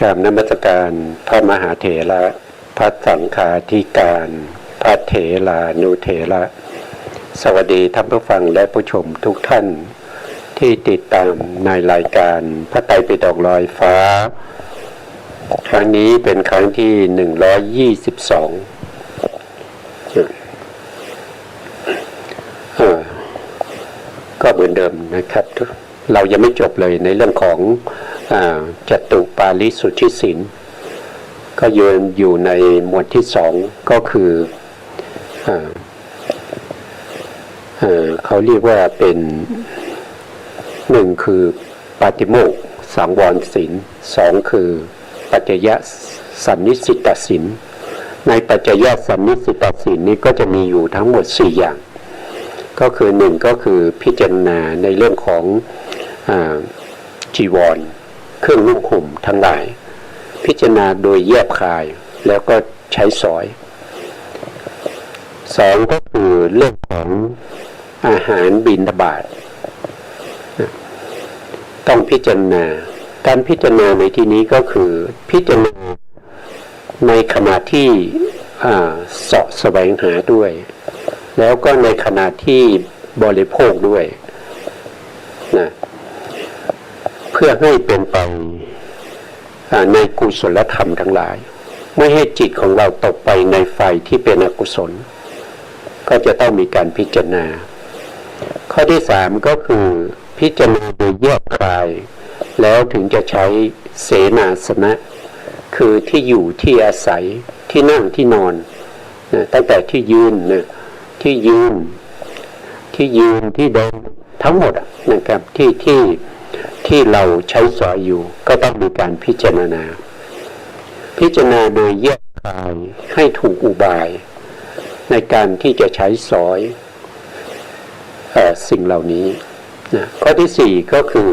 กราบนมัสการพระมหาเถระพระสังฆาธิการพระเถรานุเถระสวัสดีท่านผู้ฟังและผู้ชมทุกท่านที่ติดตามในรายการพระไตรปิฎกลอยฟ้าครั้งนี้เป็นครั้งที่122ก็เหมือนเดิมนะครับเรายังไม่จบเลยในเรื่องของจตุปาริสุทธิศีลก็อยู่ในหมวดที่สองก็คือเขาเรียกว่าเป็นหนึ่งคือปาติโมกข์สังวรศีลสองคือปัจจยสันนิสิตศีลในปัจจยสันนิสิตศีลนี้ก็จะมีอยู่ทั้งหมด4อย่างก็คือหนึ่งก็คือพิจารณาในเรื่องของจีวรเครื่องนุ่งห่มทั้งหลายพิจารณาโดยแยบคายแล้วก็ใช้สอยสองก็คือเรื่องของอาหารบิณฑบาตต้องพิจารณาการพิจารณาในที่นี้ก็คือพิจารณาในขณะที่เสาะแสวงหาด้วยแล้วก็ในขณะที่บริโภคด้วยนะเพื่อให้เป็นไปในกุศลธรรมทั้งหลายไม่ให้จิตของเราตกไปในไฟที่เป็นอกุศลก็จะต้องมีการพิจารณาข้อที่สามก็คือพิจารณาโดยแยกคายแล้วถึงจะใช้เสนาสนะคือที่อยู่ที่อาศัยที่นั่งที่นอนตั้งแต่ที่ยืนที่ยืนที่เดินทั้งหมดนะครับที่เราใช้สอยอยู่ก็ต้องมีการพิจารณาโดยแยกคายให้ถูกอุบายในการที่จะใช้สอยสิ่งเหล่านี้นะข้อที่สี่ก็คือ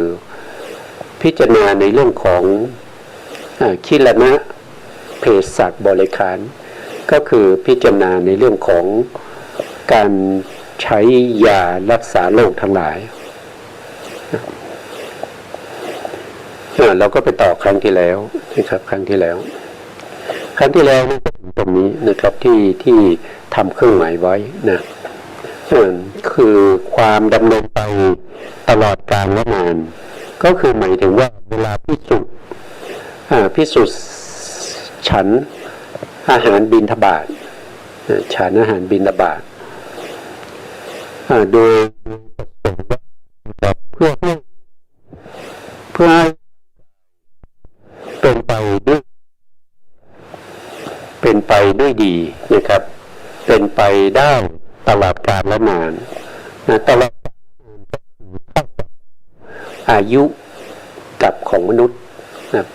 พิจารณาในเรื่องของคิลนะเภสัชบริขารก็คือพิจารณาในเรื่องของการใช้ยารักษาโรคทั้งหลายเราก็ไปต่อครั้งที่แล้วนะครับครั้งที่แล้วนี่ก็ถึงตรงนี้นะครับที่ทำเครื่องหมายไว้นะคือความดำเนินไปตลอดกาลและนานก็คือหมายถึงว่าเวลาภิกษุฉันอาหารบิณฑบาตฉันอาหารบิณฑบาตโดยเพื่อให้เป็นไปด้วยดีนะครับเป็นไปได้ตลอดกาลและนานตลอดอายุกับของมนุษย์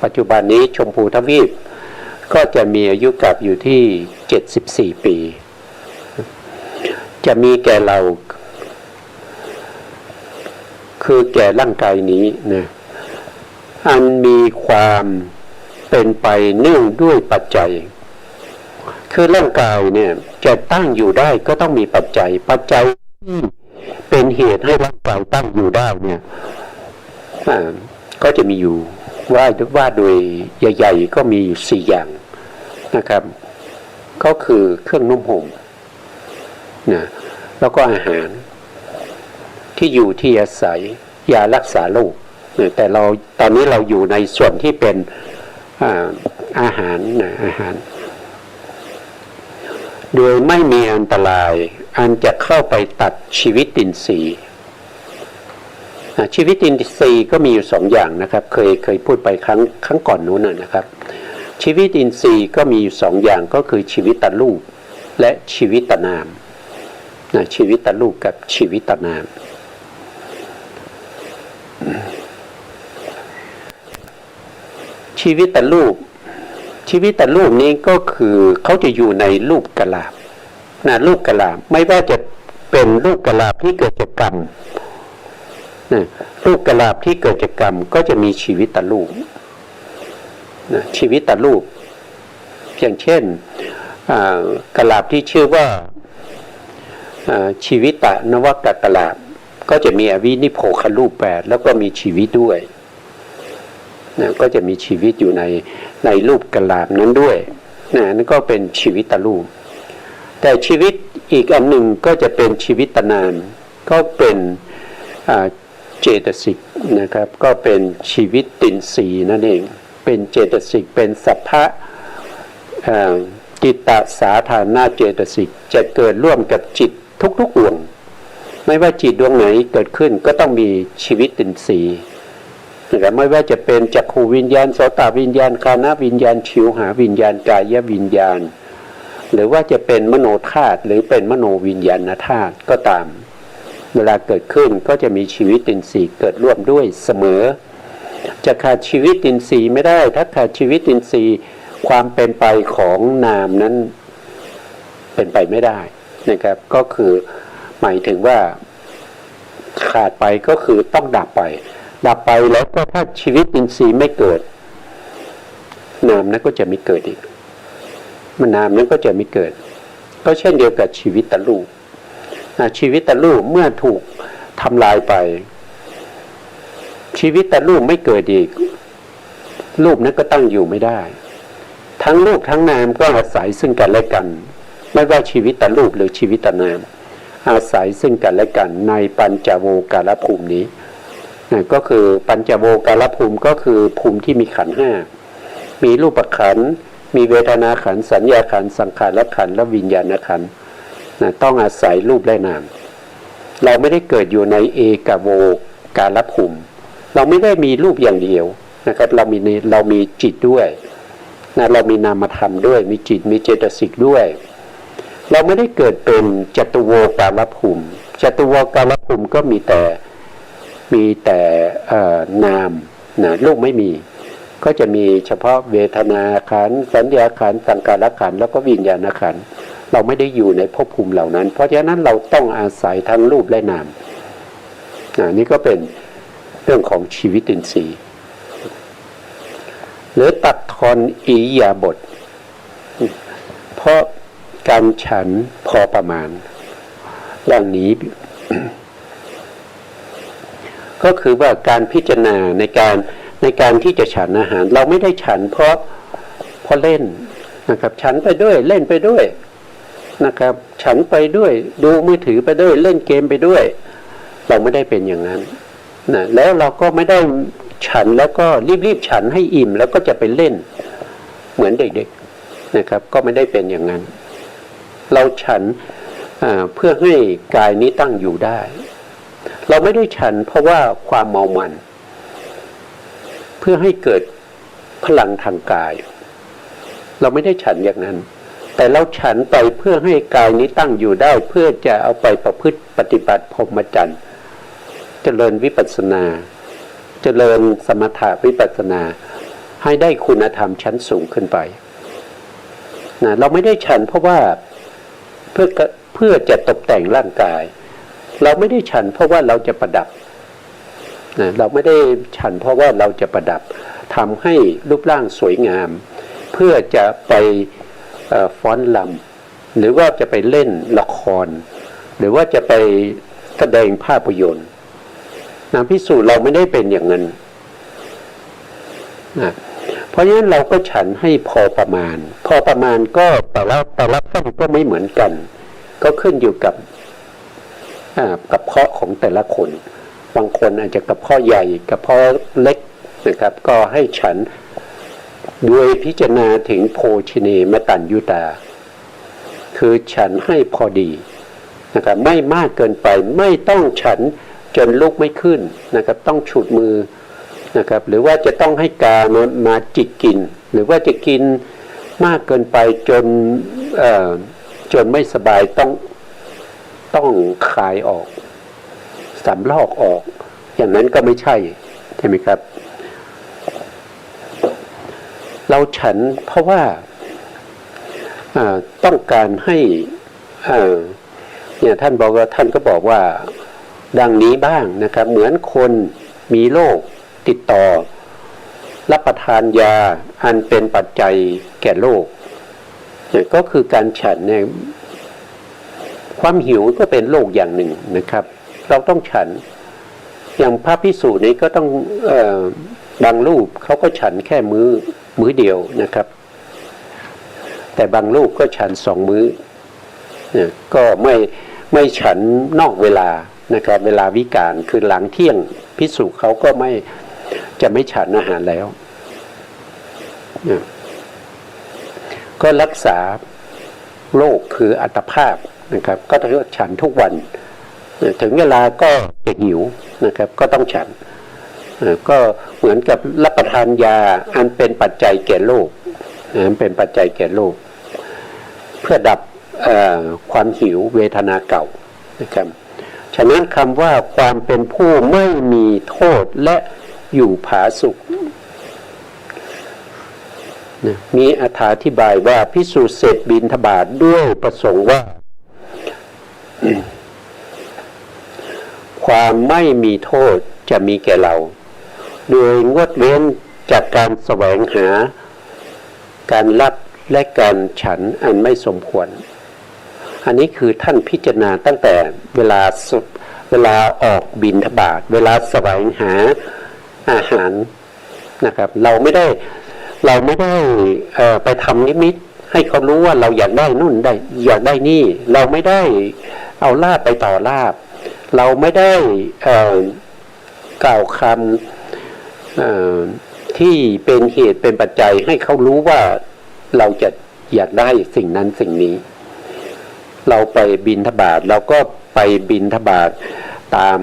ปัจจุบันนี้ชมพูทวีปก็จะมีอายุกับอยู่ที่74ปีจะมีแก่เราคือแก่ร่างกายนี้นะอันมีความเป็นไปเนื่องด้วยปัจจัยคือร่างกายเนี่ยจะตั้งอยู่ได้ก็ต้องมีปัจจัยที่เป็นเหตุให้ร่างกายตั้งอยู่ได้เนี่ยก็จะมีอยู่ว่าโดยใหญ่ๆก็มี4อย่างนะครับก็คือเครื่องนุ่งห่มนะแล้วก็อาหารที่อยู่ที่อาศัยยารักษาโรคแต่ตอนนี้เราอยู่ในส่วนที่เป็นอาหารโดยไม่มีอันตรายอันจะเข้าไปตัดชีวิตอินทรีย์ชีวิตอินทรีย์ก็มีอยู่2อย่างนะครับเคยพูดไปครั้งก่อนนู้นนะครับชีวิตอินทรีย์ก็มีอยู่2อย่างก็คือชีวิตตรูปและชีวิตตนามชีวิตตรูปกับชีวิตตนามชีวิตตรูปนี้ก็คือเขาจะอยู่ในรูปกลาบรูปกลาบไม่ว่าจะเป็นรูปกลาบที่เกิดจากกรรมรูปกลาบที่เกิดจากกรรมก็จะมีชีวิตตรูปชีวิตตรูปอย่างเช่นกลาบที่ชื่อว่าชีวิตนวกกลาบก็จะมีอวินิโพครูป8แล้วก็มีชีวิตด้วย นะก็จะมีชีวิตอยู่ในรูปกะลานั้นด้วยนะนั่นก็เป็นชีวิตตรูปแต่ชีวิตอีกอันหนึ่งก็จะเป็นชีวิตตนามก็เป็นเจตสิกนะครับก็เป็นชีวิตตินทรีย์นั่นเองเป็นเจตสิกเป็นสัพพะจิตตสาธารณเจตสิกจะเกิดร่วมกับจิตทุกๆดวงไม่ว่าจิตดวงไหนเกิดขึ้นก็ต้องมีชีวิตตินทรีย์นะครับไม่ว่าจะเป็นจักขูวิญญาณโสตวิญญาณคานวิญญาณชิวหาวิญญาณกายวิญญาณหรือว่าจะเป็นมโนธาตุหรือเป็นมโนวิญญาณธาตุก็ตามเวลาเกิดขึ้นก็จะมีชีวิตตินทรีย์เกิดร่วมด้วยเสมอจะขาดชีวิตตินทรีย์ไม่ได้ถ้าขาดชีวิตตินทรีย์ความเป็นไปของนามนั้นเป็นไปไม่ได้นะครับก็คือหมายถึงว่าขาดไปก็คือต้องดับไปแล้วก็ถ้าชีวิตอินทรีย์ไม่เกิดนามนั้นก็จะไม่เกิดอีกนามนั้นก็จะไม่เกิดก็เช่นเดียวกับชีวิตตรูปชีวิตตรูปเมื่อถูกทำลายไปชีวิตตรูปไม่เกิดอีกรูปนั้นก็ตั้งอยู่ไม่ได้ทั้งรูปทั้งนามก็อาศัยซึ่งกันและกันไม่ว่าชีวิตตรูปหรือชีวิตตนามอาศัยซึ่งกันและกันในปัญจโวการภูมินี้ก็คือปัญจโวการภูมิก็คือภูมิที่มีขันธ์ห้ามีรูปขันธ์มีเวทนาขันธ์สัญญาขันธ์สังขารขันธ์และวิญญาณขันธ์ต้องอาศัยรูปและนามเราไม่ได้เกิดอยู่ในเอกโวการภูมิเราไม่ได้มีรูปอย่างเดียวนะครับเรามีจิตด้วยเรามีนามธรรมด้วยมีจิตมีเจตสิกด้วยเราไม่ได้เกิดเป็นจตุโวการภูมิจตุโวการภูมิก็มีแต่นามรูปไม่มีก็จะมีเฉพาะเวทนาขันธ์สัญญาขันธ์สังขารขันธ์แล้วก็วิญญาณขันธ์เราไม่ได้อยู่ในภพภูมิเหล่านั้นเพราะฉะนั้นเราต้องอาศัยทั้งรูปและนามนี่ก็เป็นเรื่องของชีวิตอินทรีย์หรือตัดทอนอิริยาบถเพราะการฉันพอประมาณอย่างนี้ ก็คือว่าการพิจารณาในการที่จะฉันอาหารเราไม่ได้ฉันเพราะเล่นนะครับฉันไปด้วยเล่นไปด้วยนะครับฉันไปด้วยดูมือถือไปด้วยเล่นเกมไปด้วยเราไม่ได้เป็นอย่างนั้นนะแล้วเราก็ไม่ได้ฉันแล้วก็รีบฉันให้อิ่มแล้วก็จะไปเล่นเหมือนเด็กๆนะครับก็ไม่ได้เป็นอย่างนั้นเราฉันเพื่อให้กายนี้ตั้งอยู่ได้เราไม่ได้ฉันเพราะว่าความเมามันเพื่อให้เกิดพลังทางกายเราไม่ได้ฉันอย่างนั้นแต่เราฉันไปเพื่อให้กายนี้ตั้งอยู่ได้เพื่อจะเอาไปประพฤติปฏิบัติพรหมจรรย์เจริญวิปัสสนาเจริญสมถะวิปัสสนาให้ได้คุณธรรมชั้นสูงขึ้นไปเราไม่ได้ฉันเพราะว่าเพื่อจะตกแต่งร่างกายเราไม่ได้ฉันเพราะว่าเราจะประดับเราไม่ได้ฉันเพราะว่าเราจะประดับทำให้รูปร่างสวยงามเพื่อจะไปฟ้อนรำหรือว่าจะไปเล่นละครหรือว่าจะไปแสดงภาพยนตร์ภิกษุเราไม่ได้เป็นอย่างนั้นเพราะฉะนั้นเราก็ฉันให้พอประมาณก็แต่ละท่านก็ไม่เหมือนกันก็ขึ้นอยู่กับเพาะของแต่ละคนบางคนอาจจะกระเพาะใหญ่กระเพาะเล็กนะครับก็ให้ฉันด้วยพิจารณาถึงโภชเนมตัญญูตาคือฉันให้พอดีนะครับไม่มากเกินไปไม่ต้องฉันจนลุกไม่ขึ้นนะครับต้องฉุดมือนะครับหรือว่าจะต้องให้กามาจิกกินหรือว่าจะกินมากเกินไปจนไม่สบายต้องคายออกสำลอกออกอย่างนั้นก็ไม่ใช่ไหมครับเราฉันเพราะว่าต้องการให้เนี่ยท่านก็บอกว่าดังนี้บ้างนะครับเหมือนคนมีโรคติดต่อรับประทานยาอันเป็นปัจจัยแก่โรคก็คือการฉันเนี่ยความหิวก็เป็นโรคอย่างหนึ่งนะครับเราต้องฉันอย่างพระภิกษุนี้ก็ต้อง บางรูปเขาก็ฉันแค่มื้อเดียวนะครับ แต่บางรูปก็ฉัน2 มื้อก็ไม่ฉันนอกเวลานะครับเวลาวิกาลคือหลังเที่ยงภิกษุเขาก็จะไม่ฉันอาหารแล้วก็รักษาโรคคืออัตภาพนะครับก็ต้องฉันทุกวันถึงเวลาก็จะหิวนะครับก็ต้องฉันก็เหมือนกับรับประทานยาอันเป็นปัจจัยแก่โรคเป็นปัจจัยแก่โรคเพื่อดับความหิวเวทนาเก่านะครับฉะนั้นคำว่าความเป็นผู้ไม่มีโทษและอยู่ผาสุกมีอธิบายว่าภิกษุเสร็จบิณฑบาตด้วยประสงค์ว่า ความไม่มีโทษจะมีแก่เราโดยงดเว้นจากการแสวงหาการรับและการฉันอันไม่สมควรอันนี้คือท่านพิจารณาตั้งแต่เวลาออกบิณฑบาตเวลาแสวงหาอาหารนะครับเราไม่ได้ไปทำนิมิตให้เขารู้ว่าเราอยากได้นู่นได้อยากได้นี่เราไม่ได้เอาลาภไปต่อลาภเราไม่ได้กล่าวคำที่เป็นเหตุเป็นปัจจัยให้เขารู้ว่าเราจะอยากได้สิ่งนั้นสิ่งนี้เราไปบิณฑบาตเราก็ไปบิณฑบาตตาม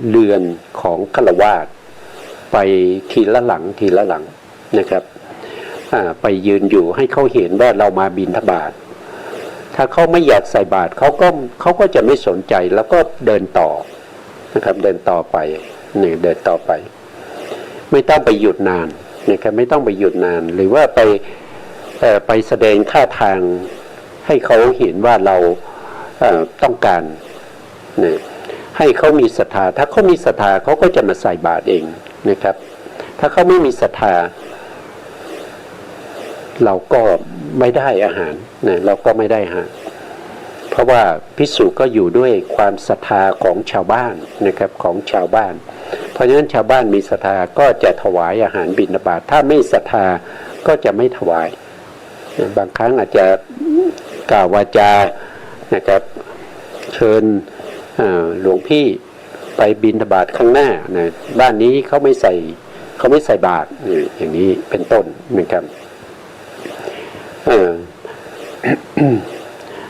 เรือนของฆราวาสไปทีละหลังนะครับไปยืนอยู่ให้เขาเห็นว่าเรามาบิณฑบาตถ้าเขาไม่อยากใส่บาตรเขาก็จะไม่สนใจแล้วก็เดินต่อนะครับเดินต่อไปเดินต่อไปไม่ต้องไปหยุดนานนะครับไม่ต้องไปหยุดนานหรือว่าไปแสดงท่าทางให้เขาเห็นว่าเราต้องการให้เขามีศรัทธาถ้าเขามีศรัทธาเขาก็จะมาใส่บาตรเองนะครับถ้าเขาไม่มีศรัทธาเราก็ไม่ได้อาหารเราก็ไม่ได้อาหารเพราะว่าภิกษุก็อยู่ด้วยความศรัทธาของชาวบ้านนะครับของชาวบ้านเพราะฉะนั้นชาวบ้านมีศรัทธาก็จะถวายอาหารบิณฑบาตถ้าไม่ศรัทธาก็จะไม่ถวายบางครั้งอาจจะกล่าววาจานะครับเชิญหลวงพี่ไปบิณฑบาตข้างหน้าบ้านนี้เขาไม่ใส่บาตรอย่างนี้เป็นต้นนะครับ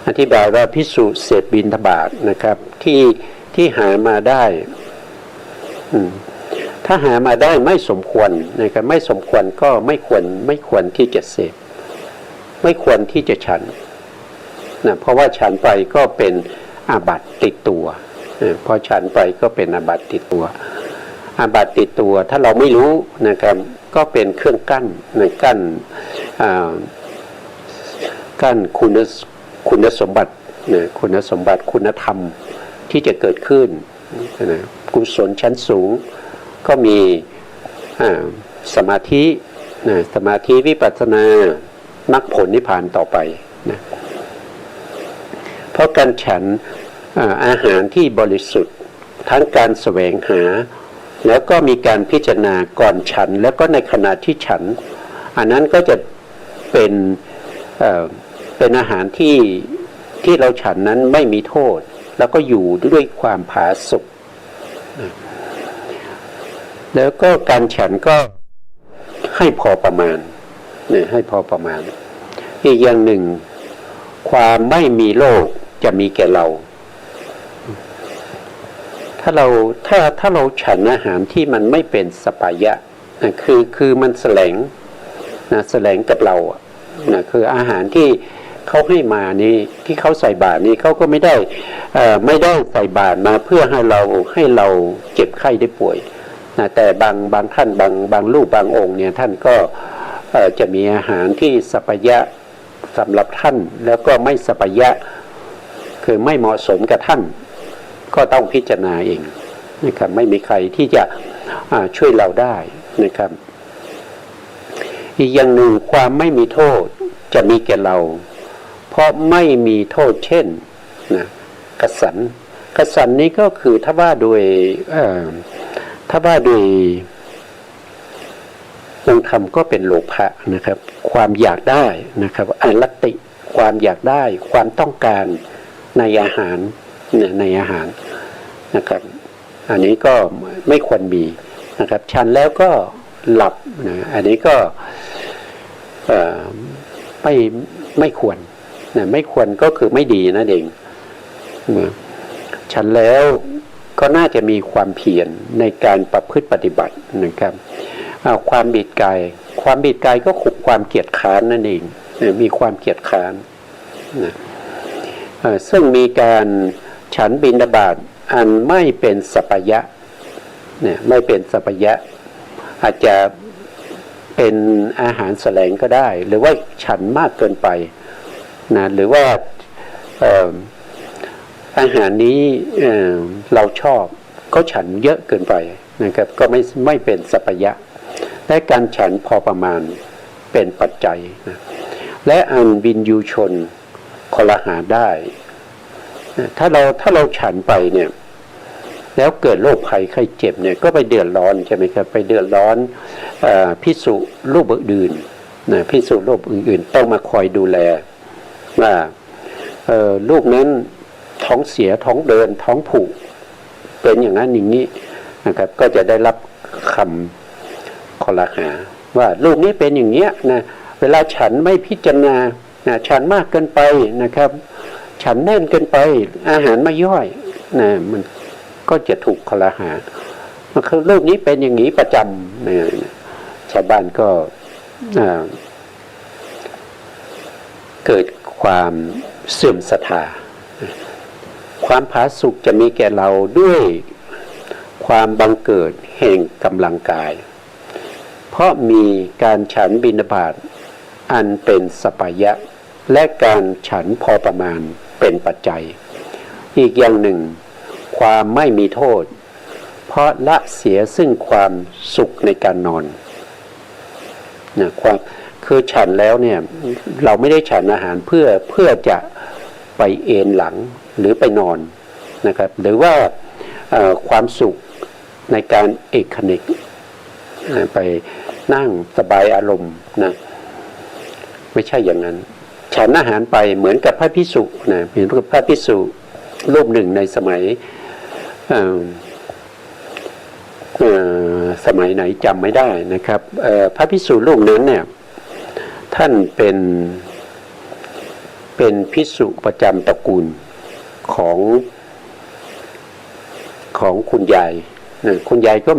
อธิบายว่าภิกษุเสร็จบิณฑบาตนะครับที่หามาได้ถ้าหามาได้ไม่สมควรนะครับไม่สมควรก็ไม่ควรที่จะเสพไม่ควรที่จะฉันเพราะว่าฉันไปก็เป็นอาบัติติดตัวพอฉันไปก็เป็นอาบัติติดตัวอาบัติติดตัวถ้าเราไม่รู้นะครับก็เป็นเครื่องกั้นกั้นคุณสมบัติคุณธรรมที่จะเกิดขึ้นกุศลชั้นสูงก็มีสมาธิวิปัสสนามรรคผลนิพพานต่อไปนะเพราะการฉันอาหารที่บริสุทธิ์ทั้งการแสวงหาแล้วก็มีการพิจารณาก่อนฉันแล้วก็ในขณะที่ฉันอันนั้นก็จะเป็นอาหารที่เราฉันนั้นไม่มีโทษแล้วก็อยู่ด้วยความผาสุกแล้วก็การฉันก็ให้พอประมาณให้พอประมาณอีกอย่างหนึ่งความไม่มีโลภจะมีแก่เราถ้าเราฉันอาหารที่มันไม่เป็นสปายะคือมันแสลงกับเราคืออาหารที่เขาให้มานี่ที่เขาใส่บาตรนี่เขาก็ไม่ได้ใส่บาตรมาเพื่อให้เราเจ็บไข้ได้ป่วยแต่บางท่านบางรูปบางองค์เนี่ยท่านก็จะมีอาหารที่สัปยะสำหรับท่านแล้วก็ไม่สัปยะคือไม่เหมาะสมกับท่านก็ต้องพิจารณาเองนะครับไม่มีใครที่จะช่วยเราได้นะครับอีกอย่างหนึ่งความไม่มีโทษจะมีแก่เราเพราะไม่มีโทษเช่นกสันนี้ก็คือถ้าว่าโดย บางคำก็เป็นโลภะนะครับความอยากได้นะครับอรตติความอยากได้ความต้องการในอาหารในอาหารนะครับอันนี้ก็ไม่ควรมีนะครับฉันแล้วก็หลับนะอันนี้ก็ไม่ควรนะไม่ควรก็คือไม่ดีนั่นเองฉันแล้วก็น่าจะมีความเพียรในการประพฤติปฏิบัตินะครับความบิดกายก็ขุกความเกียจค้านนั่นเองมีความเกียจค้านนะซึ่งมีการฉันบิณฑบาตอันไม่เป็นสัพพยะเนี่ยไม่เป็นสัพพยะอาจจะเป็นอาหารแสลงก็ได้หรือว่าฉันมากเกินไปนะหรือว่าอาหารนี้เราชอบก็ฉันเยอะเกินไปนะครับก็ไม่เป็นสัพพยะและการฉันพอประมาณเป็นปัจจัยนะและอันวินยูชนคลหาได้ถ้าเราฉันไปเนี่ยแล้วเกิดโรคภัยไข้เจ็บเนี่ยก็ไปเดือดร้อนใช่ไหมครับไปเดือดร้อนภิกษุรูปอื่นนะภิกษุรูปอื่นๆต้องมาคอยดูแลว่าลูกนั้นท้องเสียท้องเดินท้องผูกเป็นอย่างนั้นอย่างนี้นะครับก็จะได้รับคำคอลหาว่าลูกนี้เป็นอย่างเนี้ยนะเวลาฉันไม่พิจารณาฉันมากเกินไปนะครับฉันแน่นเกินไปอาหารไม่ย่อยนะมันก็จะถูกคอลหาคือลูกนี้เป็นอย่างนี้ประจำนะชาวบ้านก็เกิดความเสื่อมศรัทธาความผาสุกจะมีแก่เราด้วยความบังเกิดแห่งกำลังกายเพราะมีการฉันบิณฑบาตอันเป็นสัพพยะและการฉันพอประมาณเป็นปัจจัยอีกอย่างหนึ่งความไม่มีโทษเพราะละเสียซึ่งความสุขในการนอนนะความคือฉันแล้วเนี่ยเราไม่ได้ฉันอาหารเพื่อจะไปเอนหลังหรือไปนอนนะครับหรือว่าความสุขในการเอกขณิกไปนั่งสบายอารมณ์นะไม่ใช่อย่างนั้นฉันอาหารไปเหมือนกับพระภิกษุนะเห็นพระภิกษุรูปหนึ่งในสมัยไหนจำไม่ได้นะครับพระภิกษุรูปนั้นเนี่ยท่านเป็นภิกษุประจำตระกูลของคุณยายคุณยายก็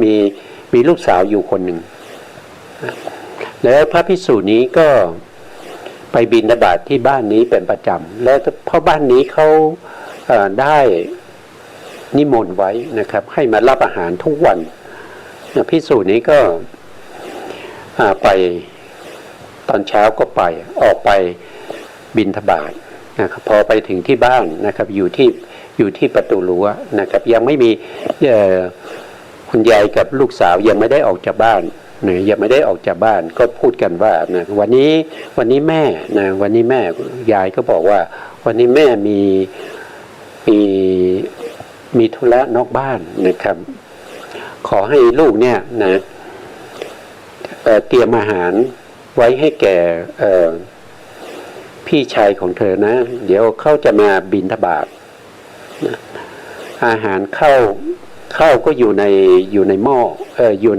มีลูกสาวอยู่คนหนึ่งแล้วพระภิกษุนี้ก็ไปบิณฑบาตที่บ้านนี้เป็นประจำแล้วเพราะบ้านนี้เขาได้นิมนต์ไว้นะครับให้มารับอาหารทุกวันภิกษุนี้ก็ไปตอนเช้าก็ไปออกไปบิณฑบาตนะครับพอไปถึงที่บ้านนะครับอยู่ที่ประตูรั้วนะครับยังไม่มีคุณยายกับลูกสาวยังไม่ได้ออกจากบ้านนะยังไม่ได้ออกจากบ้านก็พูดกันว่านะวันนี้แม่นะวันนี้แม่ยายก็บอกว่าวันนี้แม่มีธุระนอกบ้านนะครับขอให้ลูกเนี่ยนะเตรียมอาหารไว้ให้แก่พี่ชายของเธอนะเดี๋ยวเขาจะมาบิณฑบาตนะอาหารเข้าก็อยู่ในหม้ออยู่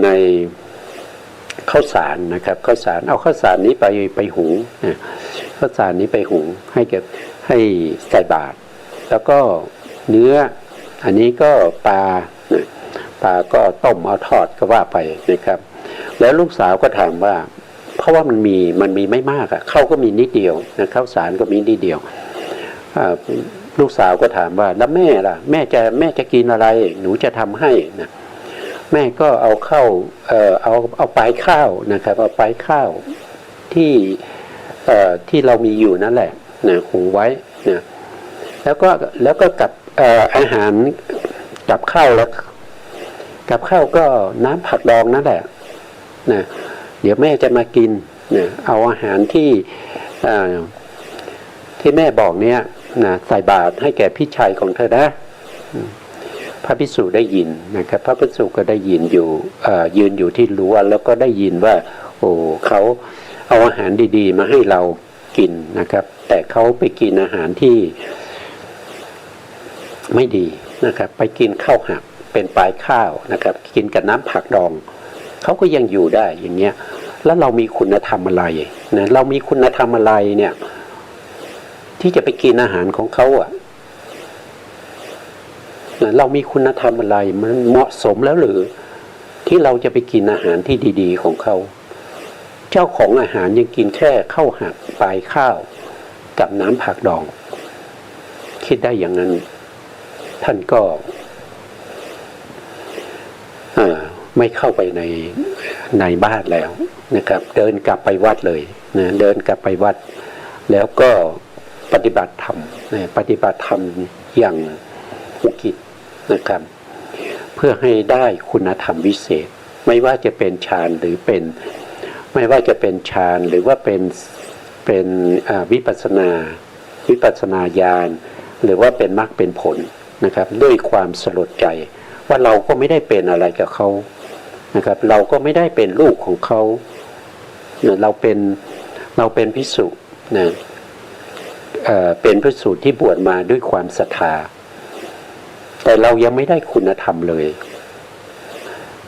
ในข้าวสารนะครับข้าวสารเอาข้าวสารนี้ไปหุงข้าวสารนี้ไปหุงให้ใส่บาตรแล้วก็เนื้ออันนี้ก็ปลาก็ต้มเอาทอดก็ว่าไปนะครับแล้วลูกสาวก็ถามว่าเพราะว่ามันมีไม่มากข้าวก็มีนิดเดียวนะข้าวสารก็มีนิดเดียวลูกสาวก็ถามว่าแล้วแม่ล่ะแม่จะกินอะไรหนูจะทำให้นะแม่ก็เอาเข้าเอาปลายข้าวนะครับเอาปลายข้าวที่เรามีอยู่นั่นแหละนะหุงไว้นะแล้วก็กับอาหารกับข้าวแล้วกับข้าวก็น้ำผักดองนั่นแหละนะเดี๋ยวแม่จะมากินนะเอาอาหารที่แม่บอกเนี้ยนะใส่บาตรให้แก่พี่ชายของเธอนะพระ ระภิกษุได้ยินนะครับพระภิกษุก็ได้ยินอยู่ยืนอยู่ที่รั้วแล้วก็ได้ยินว่าโอ้เขาเอาอาหารดีๆมาให้เรากินนะครับแต่เขาไปกินอาหารที่ไม่ดีนะครับไปกินข้าวหักเป็นปลายข้าวนะครับกินกับน้ำผักดองเขาก็ยังอยู่ได้อย่างเงี้ยแล้วเรามีคุณธรรมอะไรนะเรามีคุณธรรมอะไรเนี่ยที่จะไปกินอาหารของเขาอ่ะเรามีคุณธรรมอะไรมันเหมาะสมแล้วหรือที่เราจะไปกินอาหารที่ดีๆของเขาเจ้าของอาหารยังกินแค่ข้าวหักปลายข้าวกับน้ำผักดองคิดได้อย่างนั้นท่านก็ไม่เข้าไปในบ้านแล้วนะครับเดินกลับไปวัดเลยนะเดินกลับไปวัดแล้วก็ปฏิบัติธรรมปฏิบัติธรรมอย่างอุกิจนะครับเพื่อให้ได้คุณธรรมวิเศษไม่ว่าจะเป็นฌานหรือเป็นไม่ว่าจะเป็นฌานหรือว่าเป็นวิปัสนาญาณหรือว่าเป็นมรรคเป็นผลนะครับด้วยความสลดใจว่าเราก็ไม่ได้เป็นอะไรกับเขานะครับเราก็ไม่ได้เป็นลูกของเขาเราเป็นภิกษุนะเป็นภิกษุที่บวชมาด้วยความศรัทธาแต่เรายังไม่ได้คุณธรรมเลย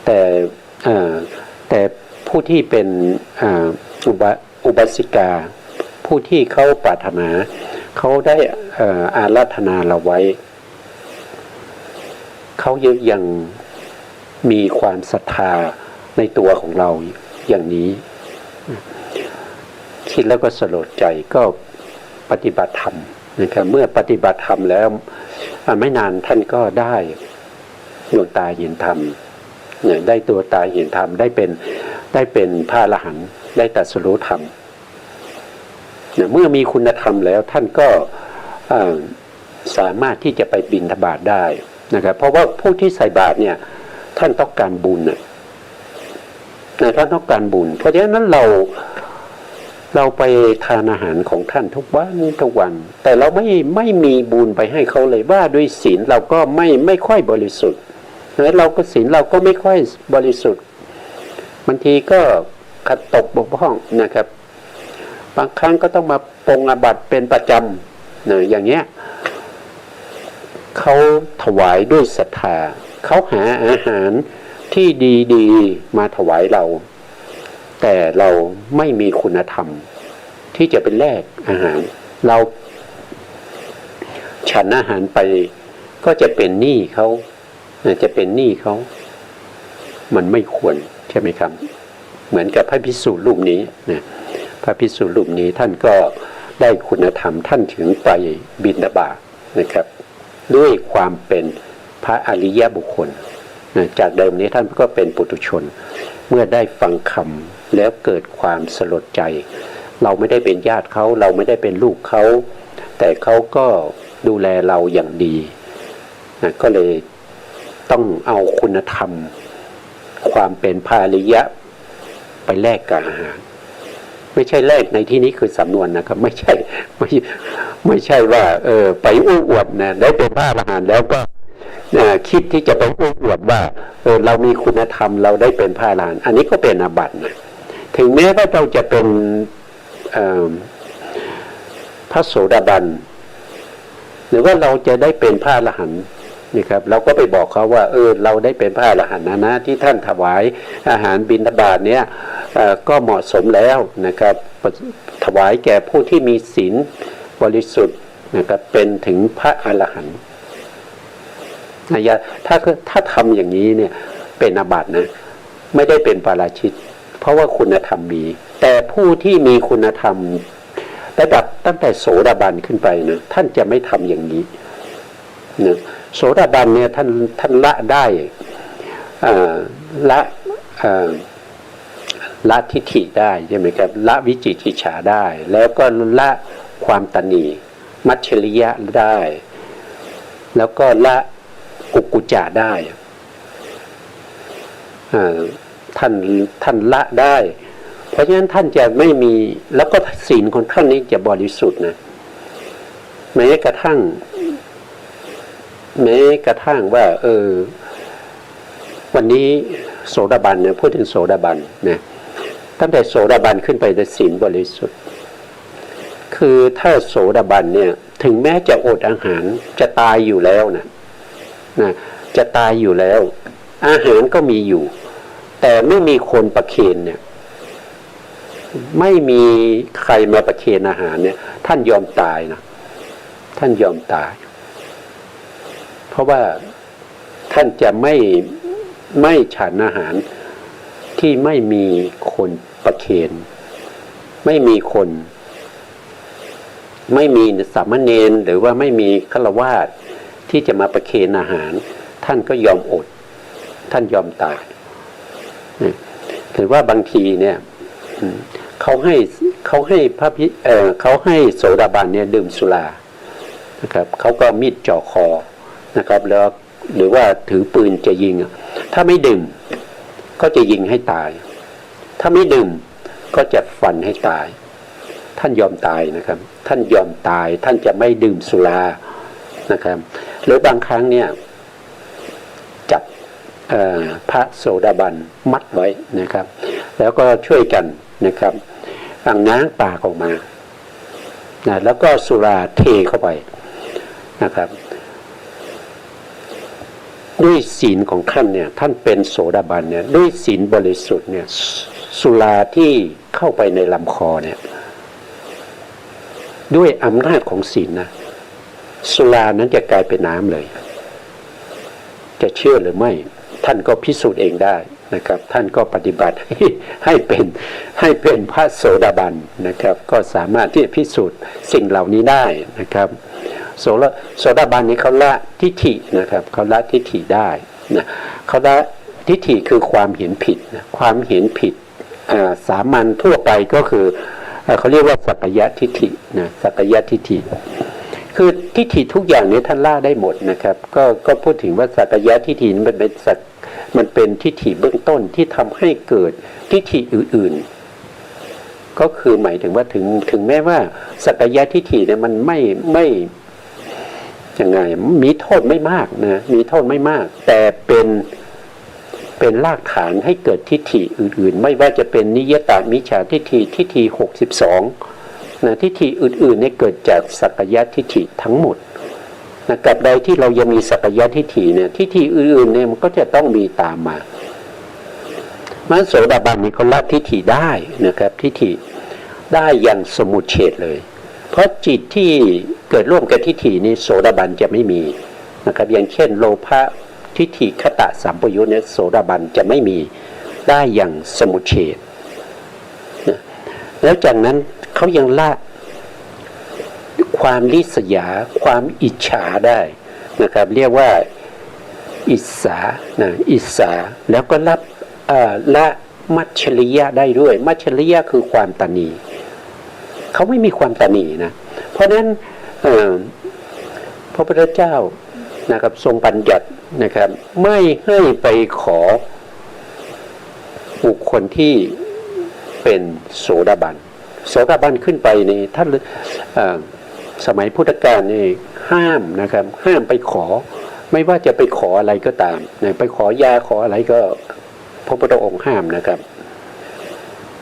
แต่ผู้ที่เป็นอุบาสิกาผู้ที่เขาปรารถนาเขาได้อาราธนาเราไว้เขายังมีความศรัทธาในตัวของเราอย่างนี้คิดแล้วก็สลดใจก็ปฏิบัติธรรมนะครับเมื่อปฏิบัติธรรมแล้วไม่นานท่านก็ได้ดวงตาเห็นธรรมได้ตัวตาเห็นธรรมได้เป็นพระอรหันต์ได้ตรัสรู้ธรรมเมื่อมีคุณธรรมแล้วท่านก็สามารถที่จะไปบิณฑบาตได้นะครับเพราะว่าผู้ที่ใส่บาตรเนี่ยท่านต้องการบุญนะท่านต้องการบุญเพราะฉะนั้นเราไปทานอาหารของท่านทุกวันแต่เราไม่มีบุญไปให้เขาเลยว่าด้วยศีลเราก็ไม่ค่อยบริสุทธิ์แล้วเราก็ศีลเราก็ไม่ค่อยบริสุทธิ์บางทีก็ขัดตกบกพร่องนะครับบางครั้งก็ต้องมาปรงอาบัติเป็นประจำอย่างเงี้ยเขาถวายด้วยศรัทธาเขาหาอาหารที่ดีๆมาถวายเราแต่เราไม่มีคุณธรรมที่จะเป็นแลกอาหารเราฉันอาหารไปก็จะเป็นหนี้เขามันไม่ควรใช่ไหมครับเหมือนกับพระภิกษุรูปนี้นะพระภิกษุรูปนี้ท่านก็ได้คุณธรรมท่านถึงไปบิณฑบาตนะครับด้วยความเป็นพระอริยบุคคลจากเดิมนี้ท่านก็เป็นปุถุชนเมื่อได้ฟังคำแล้วเกิดความสลดใจเราไม่ได้เป็นญาติเขาเราไม่ได้เป็นลูกเขาแต่เขาก็ดูแลเราอย่างดีก็เลยต้องเอาคุณธรรมความเป็นพระอริยะไปแลกกับอาหารไม่ใช่แลกในที่นี้คือสำนวนนะครับไม่ใช่ว่าไปอู้อวดนะได้เป็นพระอรหันต์แล้วก็คิดที่จะไปอู้อวดว่าเรามีคุณธรรมเราได้เป็นพระอรหันต์อันนี้ก็เป็นอาบัตินะถึงแม้ว่าเราจะเป็นพระโสดาบันหรือว่าเราจะได้เป็นพระอรหันต์นี่ครับเราก็ไปบอกเขาว่าเราได้เป็นพระอรหันต์นะที่ท่านถวายอาหารบิณฑบาตเนี่ยก็เหมาะสมแล้วนะครับถวายแก่ผู้ที่มีศีลบริสุทธิ์นะครับเป็นถึงพระอรหันต์ถ้าทำอย่างนี้เนี่ยเป็นอาบัตินะไม่ได้เป็นปาราชิกเพราะว่าคุณธรรมมีแต่ผู้ที่มีคุณธรรมระดับตั้งแต่โสดาบันขึ้นไปนะท่านจะไม่ทำอย่างนี้นะโสดาบันเนี่ยท่านละได้ละทิฏฐิได้ใช่ไหมครับละวิจิกิจฉาได้แล้วก็ละความตณีมัจฉริยะได้แล้วก็ละกุกุจจะได้ท่านละได้เพราะฉะนั้นท่านจะไม่มีแล้วก็ศีลของท่านนี้จะบริสุทธิ์นะแม้กระทั่ง แม้กระทั่งว่าวันนี้โสดาบันเนี่ยพูดถึงโสดาบันนะตั้งแต่โสดาบันขึ้นไปในศีลบริสุทธิ์คือถ้าโสดาบันเนี่ยถึงแม้จะอดอาหารจะตายอยู่แล้วนะจะตายอยู่แล้วอาหารก็มีอยู่แต่ไม่มีคนประเคนเนี่ยไม่มีใครมาประเคนอาหารเนี่ยท่านยอมตายนะท่านยอมตายเพราะว่าท่านจะไม่ฉันอาหารที่ไม่มีคนประเคนไม่มีคนไม่มีสามเณรหรือว่าไม่มีฆราวาสที่จะมาประเคนอาหารท่านก็ยอมอดท่านยอมตายถือว่าบางทีเนี่ยเขาให้พระเขาให้โสดาบันเนี่ยดื่มสุรานะครับเขาก็มีดจ่อคอนะครับแล้วหรือว่าถือปืนจะยิงถ้าไม่ดื่มก็จะยิงให้ตายถ้าไม่ดื่มก็จะฟันให้ตายท่านยอมตายนะครับท่านยอมตายท่านจะไม่ดื่มสุรานะครับหรือบางครั้งเนี่ยจับพระโสดาบันมัดไว้นะครับแล้วก็ช่วยกันนะครับง้างปากออกมานะแล้วก็สุราเทเข้าไปนะครับด้วยศีลของท่านเนี่ยท่านเป็นโสดาบันเนี่ยด้วยศีลบริสุทธิ์เนี่ยสุราที่เข้าไปในลำคอเนี่ยด้วยอำนาจของศีลนะสุรานั้นจะกลายเป็นน้ำเลยจะเชื่อหรือไม่ท่านก็พิสูจน์เองได้นะครับท่านก็ปฏิบัติให้เป็นพระโสดาบันนะครับก็สามารถที่จะพิสูจน์สิ่งเหล่านี้ได้นะครับโสดาบันนี้เขาละทิฏฐินะครับเขาละทิฏฐิได้นะเขาละทิฏฐิคือความเห็นผิดนะความเห็นผิดสามัญทั่วไปก็คือเขาเรียกว่าสักกายทิฏฐินะสักกายทิฏฐิคือทิฏฐิทุกอย่างนี้ท่านละได้หมดนะครับก็พูดถึงว่าสักกายทิฏฐิมันเป็นทิฏฐิเบื้องต้นที่ทำให้เกิดทิฏฐิอื่นๆก็คือหมายถึงว่าถึงแม้ว่าสักกายทิฏฐิเนี่ยมันไม่ยังไงมีโทษไม่มากนะมีโทษไม่มากแต่เป็นรากฐานให้เกิดทิฏฐิอื่นๆไม่ว่าจะเป็นนิยตามิจฉาทิฏฐิ62นะทิฏฐิอื่นๆเนี่ยเกิดจากสักกายทิฏฐิทั้งหมดนะกับใดที่เรายังมีสักกายทิฏฐิเนี่ยทิฏฐิอื่นๆเนี่ยมันก็จะต้องมีตามมาโสดาบันนี่เขาละทิฏฐิได้นะครับทิฏฐิได้อย่างสมุจเฉทเลยเพราะจิตที่เกิดร่วมกับทิฏฐินี้โสดาบันจะไม่มีนะครับอย่างเช่นโลภะทิฏฐิคตะสัมปยุตเนี่ยโสดาบันจะไม่มีได้อย่างสมุจเฉทนะแล้วจากนั้นเขายังละความริษยาความอิจฉาได้นะครับเรียกว่าอิสสานะอิสสาแล้วก็ละมัจฉริยะได้ด้วยมัจฉริยะคือความตณีเขาไม่มีความตณีนะเพราะนั้นพระพุทธเจ้านะครับทรงบัญญัตินะครับไม่ให้ไปขอบุคคลที่เป็นโสดาบันขึ้นไปในท่านสมัยพุทธกาลนี่ห้ามนะครับห้ามไปขอไม่ว่าจะไปขออะไรก็ตามไปขอยาขออะไรก็พระพุทธองค์ห้ามนะครับ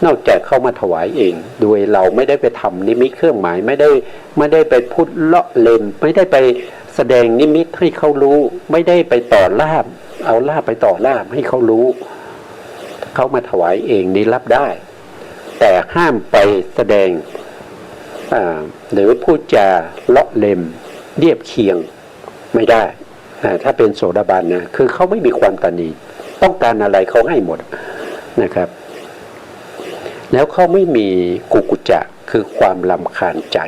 นอกจากเข้ามาถวายเองโดยเราไม่ได้ไปทำนิมิตเครื่องหมายไม่ได้ไปพูดเลาะเล่นไม่ได้ไปแสดงนิมิตให้เขารู้ไม่ได้ไปต่อลาภเอาลาภไปต่อลาภให้เขารู้เขามาถวายเองนี่รับได้แต่ห้ามไปแสดงหรือพูดจาเลาะเล่นเรียบเคียงไม่ได้ถ้าเป็นโสดาบันนะคือเขาไม่มีความตณีต้องการอะไรเขาให้หมดนะครับแล้วเขาไม่มีกุกุจจะคือความรำคาญใจ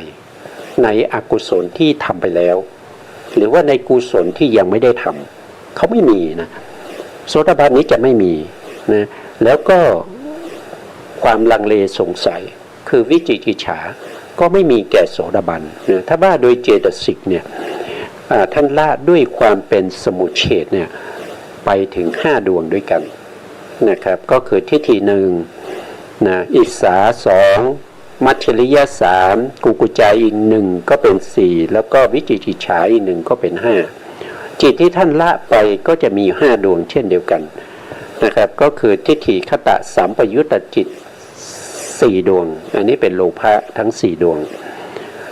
ในอกุศลที่ทำไปแล้วหรือว่าในกุศลที่ยังไม่ได้ทำเขาไม่มีนะโสดาบันนี้จะไม่มีนะแล้วก็ความลังเลสงสัยคือวิจิกิจฉาก็ไม่มีแก่โสดาบันนะถ้าว่าโดยเจตสิกเนี่ยท่านละด้วยความเป็นสมุจเฉทเนี่ยไปถึง5ดวงด้วยกันนะครับก็คือทิฏฐิ1นะอิสสา2มัจฉริยะ3กุกุจจะอีก1ก็เป็น4แล้วก็วิจิกิจฉาอีก1ก็เป็น5 จิตที่ท่านละไปก็จะมี5ดวงเช่นเดียวกันนะครับก็คือทิฏฐิคตะสัมปยุตตจิต4ดวงอันนี้เป็นโลภะทั้ง4ดวง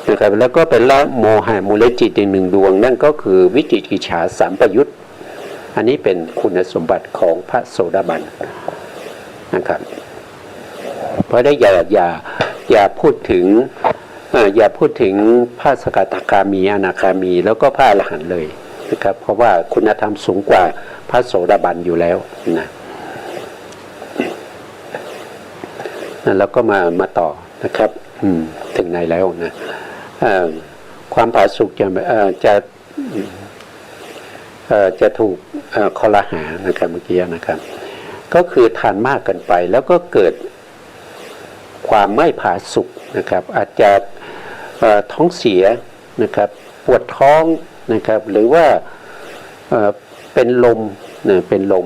นะครับแล้วก็เป็นละโมหะมูลจิตอีก1ดวงนั่นก็คือวิจิกิจฉาสัมปยุตอันนี้เป็นคุณสมบัติของพระโสดาบันนะครับเพราะได้อย่าพูดถึงพระสกทาคามีอนาคามีแล้วก็พระอรหันต์เลยนะครับเพราะว่าคุณธรรมสูงกว่าพระโสดาบันอยู่แล้วนะแล้วก็มาต่อนะครับถึงไหนแล้วนะความผาสุกจะถูกคอลหานะครับเมื่อกี้นะครับก็คือทานมากเกินไปแล้วก็เกิดความไม่ผาสุกนะครับอาจจะท้องเสียนะครับปวดท้องนะครับหรือว่าเป็นลมเป็นลม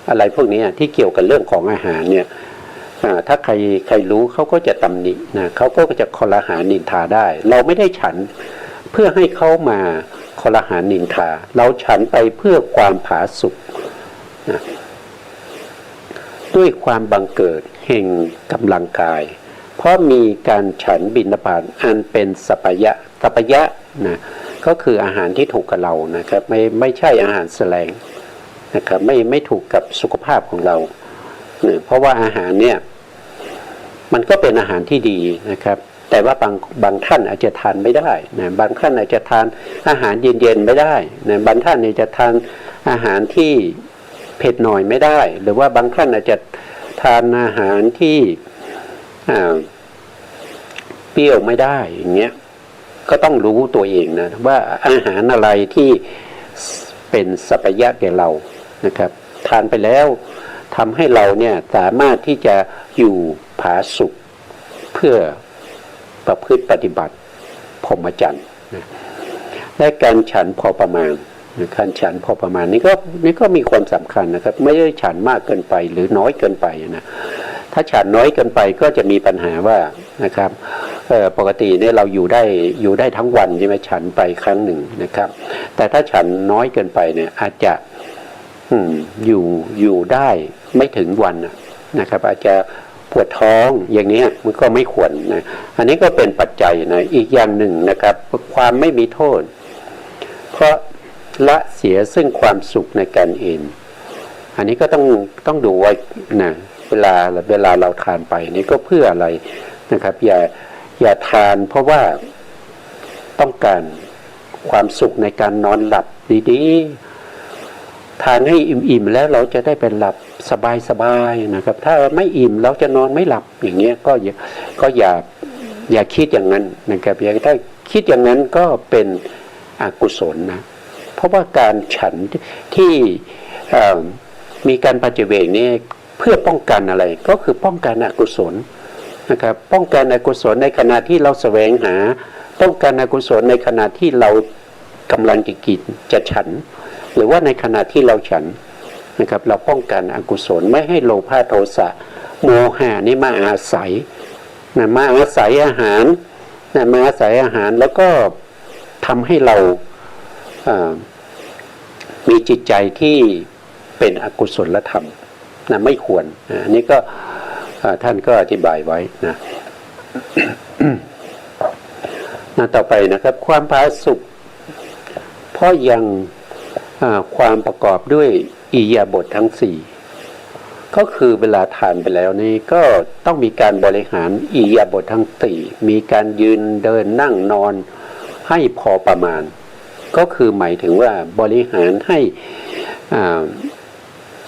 อะไรพวกนี้ที่เกี่ยวกับเรื่องของอาหารเนี่ยถ้าใครรู้เขาก็จะตำหนินะเขาก็จะคอลหานินทาได้เราไม่ได้ฉันเพื่อให้เขามาคอลหานินทาเราฉันไปเพื่อความผาสุกนะด้วยความบังเกิดแห่งกำลังกายเพราะมีการฉันบิณฑบาตอันเป็นสัพยะนะก็คืออาหารที่ถูกกับเรานะครับไม่ใช่อาหารแสลงนะครับไม่ถูกกับสุขภาพของเราเพราะว่าอาหารเนี่ยมันก็เป็นอาหารที่ดีนะครับแต่ว่าบางท่านอาจจะทานไม่ได้นะบางท่านอาจจะทานอาหารเย็นๆไม่ได้นะบางท่านอาจจะทานอาหารที่เผ็ดหน่อยไม่ได้หรือว่าบางท่านอาจจะทานอาหารที่เปรี้ยวไม่ได้อย่างเงี้ยก็ต้องรู้ตัวเองนะว่าอาหารอะไรที่เป็นสัพยะแก่เรานะครับทานไปแล้วทำให้เราเนี่ยสามารถที่จะอยู่ผาสุกเพื่อประพฤติปฏิบัติพรหมจรรย์นะและการฉันพอประมาณการฉันพอประมาณนี้ก็มีความสำคัญนะครับไม่ได้ฉันมากเกินไปหรือน้อยเกินไปนะถ้าฉันน้อยเกินไปก็จะมีปัญหาว่านะครับปกติเนี่ยเราอยู่ได้ทั้งวันใช่ไหมฉันไปครั้งหนึ่งนะครับแต่ถ้าฉันน้อยเกินไปเนี่ยอาจจะอยู่ได้ไม่ถึงวันนะครับอาจจะปวดท้องอย่างนี้มันก็ไม่ควรนะอันนี้ก็เป็นปัจจัยนะอีกอย่างหนึ่งนะครับความไม่มีโทษเพราะละเสียซึ่งความสุขในการเองอันนี้ก็ต้องดูไว้นะเวลาเราทานไปนี่ก็เพื่ออะไรนะครับอย่าทานเพราะว่าต้องการความสุขในการนอนหลับดีๆทานให้อิ่มๆแล้วเราจะได้เป็นหลับสบายๆนะครับถ้าไม่อิ่มเราจะนอนไม่หลับอย่างเงี้ยก็อย่าคิดอย่างนั้นนะครับถ้าคิดอย่างนั้นก็เป็นอกุศลนะเพราะว่าการฉันที่มีการปฏิเวกนี้เพื่อป้องกันอะไรก็คือป้องกันอกุศลนะครับป้องกันอกุศลในขณะที่เราแสวงหาป้องกันอกุศลในขณะที่เรากำลังจะกินจะฉันหรือว่าในขณะที่เราฉันนะครับเราป้องกันอกุศลไม่ให้โลภะโทสะโมหะนี่มาอาศัยนะมาอาศัยอาหารนะมาอาศัยอาหารแล้วก็ทำให้เรามีจิตใจที่เป็นอกุศลธรรมนะไม่ควรอันนี้ก็ท่านก็อธิบายไว้นะต่อไปนะครับความผาสุกเพราะยังความประกอบด้วยอิริยาบถทั้งสี่ก็คือเวลาทานไปแล้วนี่ก็ต้องมีการบริหารอิริยาบถทั้งสี่มีการยืนเดินนั่งนอนให้พอประมาณก็คือหมายถึงว่าบริหารให้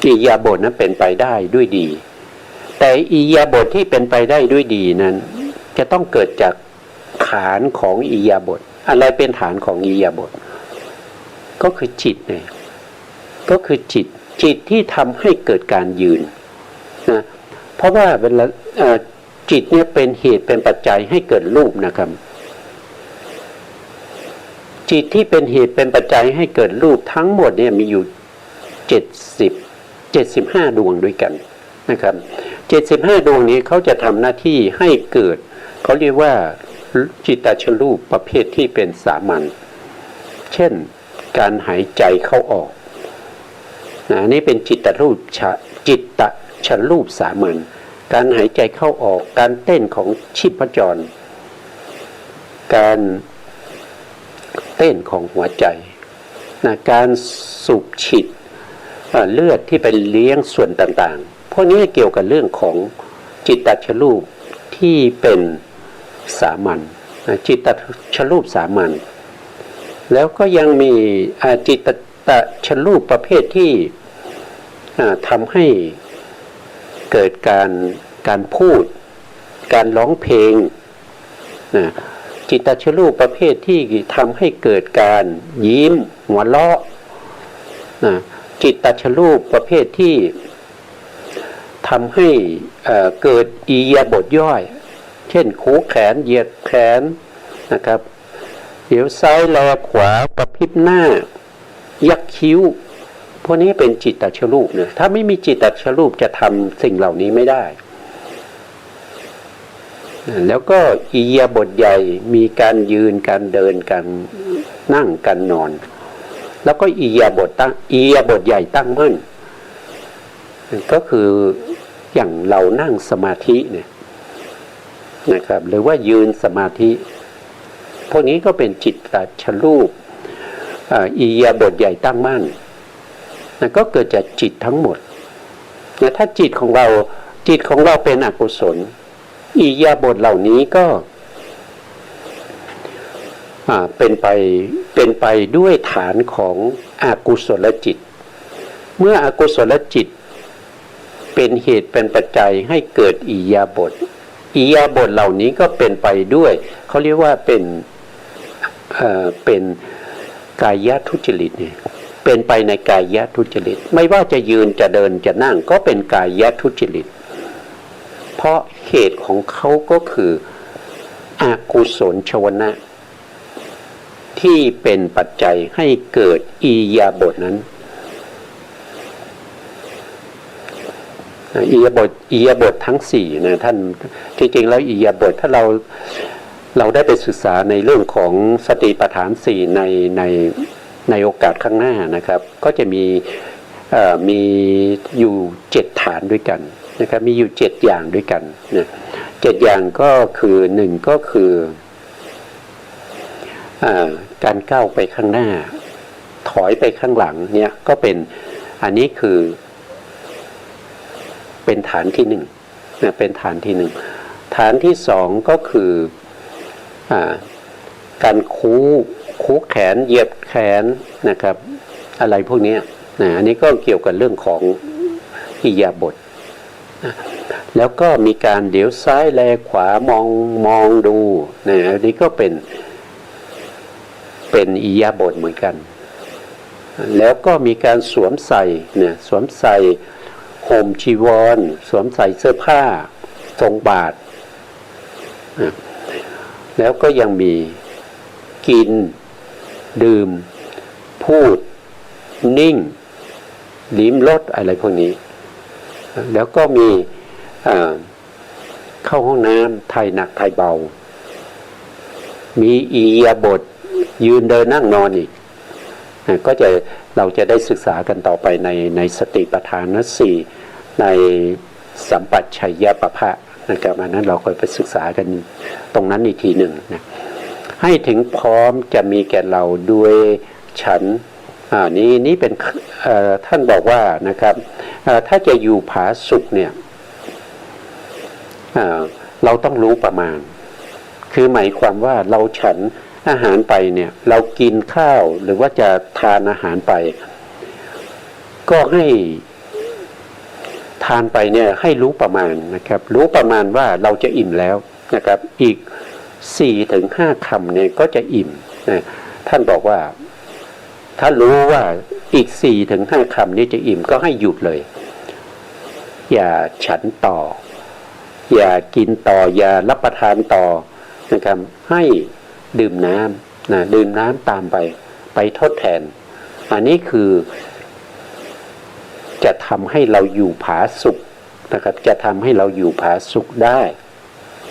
อิริยาบถนั้นเป็นไปได้ด้วยดีแต่อิริยาบถที่เป็นไปได้ด้วยดีนั้นจะต้องเกิดจากฐานของอิริยาบถอะไรเป็นฐานของอิริยาบถก็คือจิตเนี่ยก็คือจิตที่ทำให้เกิดการยืนนะเพราะว่าเวลาจิตเนี่ยเป็นเหตุเป็นปัจจัยให้เกิดรูปนะครับจิตที่เป็นเหตุเป็นปัจจัยให้เกิดรูปทั้งหมดเนี่ยมีอยู่75ดวงด้วยกันนะครับ75ดวงนี้เขาจะทำหน้าที่ให้เกิดเขาเรียกว่าจิตตชรูปประเภทที่เป็นสามัญเช่น การหายใจเข้าออกอันนี้เป็นจิตตชรูปสามัญการหายใจเข้าออกการเต้นของชีพจรการเต้นของหัวใจการสูบฉีดเลือดที่ไปเลี้ยงส่วนต่างๆพวกนี้เกี่ยวกับเรื่องของจิตตชรูปที่เป็นสามัญจิตตชรูปสามัญแล้วก็ยังมีจิตตชรูปประเภทที่ทำให้เกิดการพูดการร้องเพลงจิตตชรูปประเภทที่ทำให้เกิดการยิ้มหัวเราะจิตตชรูปประเภทที่ทำให้เกิดอิริยาบถย่อยเช่นคูแขนเหยียดแขนนะครับเดี๋ยวซ้ายแลขวากระพริบหน้ายักคิ้วพวกนี้เป็นจิตตชรูปเนี่ยถ้าไม่มีจิตตชรูปจะทำสิ่งเหล่านี้ไม่ได้แล้วก็อิริยาบถใหญ่มีการยืนการเดินการนั่งการนอนแล้วก็อิริยาบถใหญ่ตั้งมั่นก็คืออย่างเรานั่งสมาธิเนี่ยนะครับหรือว่ายืนสมาธิพวกนี้ก็เป็นจิตตชรูปอิริยาบถใหญ่ตั้งมั่นก็เกิดจากจิตทั้งหมดถ้าจิตของเราเป็นอกุศลอิริยาบถเหล่านี้ก็เป็นไปด้วยฐานของอกุศลจิตเมื่ออกุศลจิตเป็นเหตุเป็นปัจจัยให้เกิดอิริยาบถเหล่านี้ก็เป็นไปด้วยเขาเรียกว่าเป็นกายทุจริตเนี่ยเป็นไปในกายทุจริตไม่ว่าจะยืนจะเดินจะนั่งก็เป็นกายทุจริตเพราะเหตุของเขาก็คืออกุศลชวนะที่เป็นปัจจัยให้เกิดอิริยาบถนั้นอิริยาบถทั้งสี่นะท่านจริงๆแล้วอิริยาบถถ้าเราได้ไปศึกษาในเรื่องของสติปัฏฐานสี่ในโอกาสข้างหน้านะครับก็จะมีอยู่7ฐานด้วยกันนะครับมีอยู่7อย่างด้วยกันนะ7อย่างก็คือ1ก็คือการก้าวไปข้างหน้าถอยไปข้างหลังเนี่ยก็เป็นอันนี้คือเป็นฐานที่1นะเป็นฐานที่1ฐานที่2ก็คือการคูแขนเหยียบแขนนะครับอะไรพวกนี้นะอันนี้ก็เกี่ยวกับเรื่องของอิริยาบถแล้วก็มีการเดี๋ยวซ้ายแลขวามองดูนะอันนี้ก็เป็นอิริยาบถเหมือนกันแล้วก็มีการสวมใส่เนี่ยสวมใส่ห่มจีวรสวมใส่เสื้อผ้าทรงบาตรแล้วก็ยังมีกินดื่มพูดนิ่งลิ้มรสอะไรพวกนี้แล้วก็มีเข้าห้องน้ำถ่ายหนักถ่ายเบามีอิริยาบถยืนเดินนั่งนอนอีกก็เราจะได้ศึกษากันต่อไปในสติปัฏฐานสี่ในสัมปัชชัยยปภะนะครับอันนั้นเราค่อยไปศึกษากันตรงนั้นอีกทีหนึ่งนะให้ถึงพร้อมจะมีแก่เราด้วยฉันนี่เป็นท่านบอกว่านะครับถ้าจะอยู่ผาสุกเนี่ยเราต้องรู้ประมาณคือหมายความว่าเราฉันอาหารไปเนี่ยเรากินข้าวหรือว่าจะทานอาหารไปก็ให้ทานไปเนี่ยให้รู้ประมาณนะครับรู้ประมาณว่าเราจะอิ่มแล้วนะครับอีก 4-5 คำเนี่ยก็จะอิ่มนะท่านบอกว่าถ้ารู้ว่าอีก 4-5 คำนี้จะอิ่มก็ให้หยุดเลยอย่าฉันต่ออย่ากินต่ออย่ารับประทานต่อนะครับให้ดื่มน้ำนะดื่มน้ำตามไปทดแทนอันนี้คือจะทำให้เราอยู่ผาสุกนะครับจะทำให้เราอยู่ผาสุกได้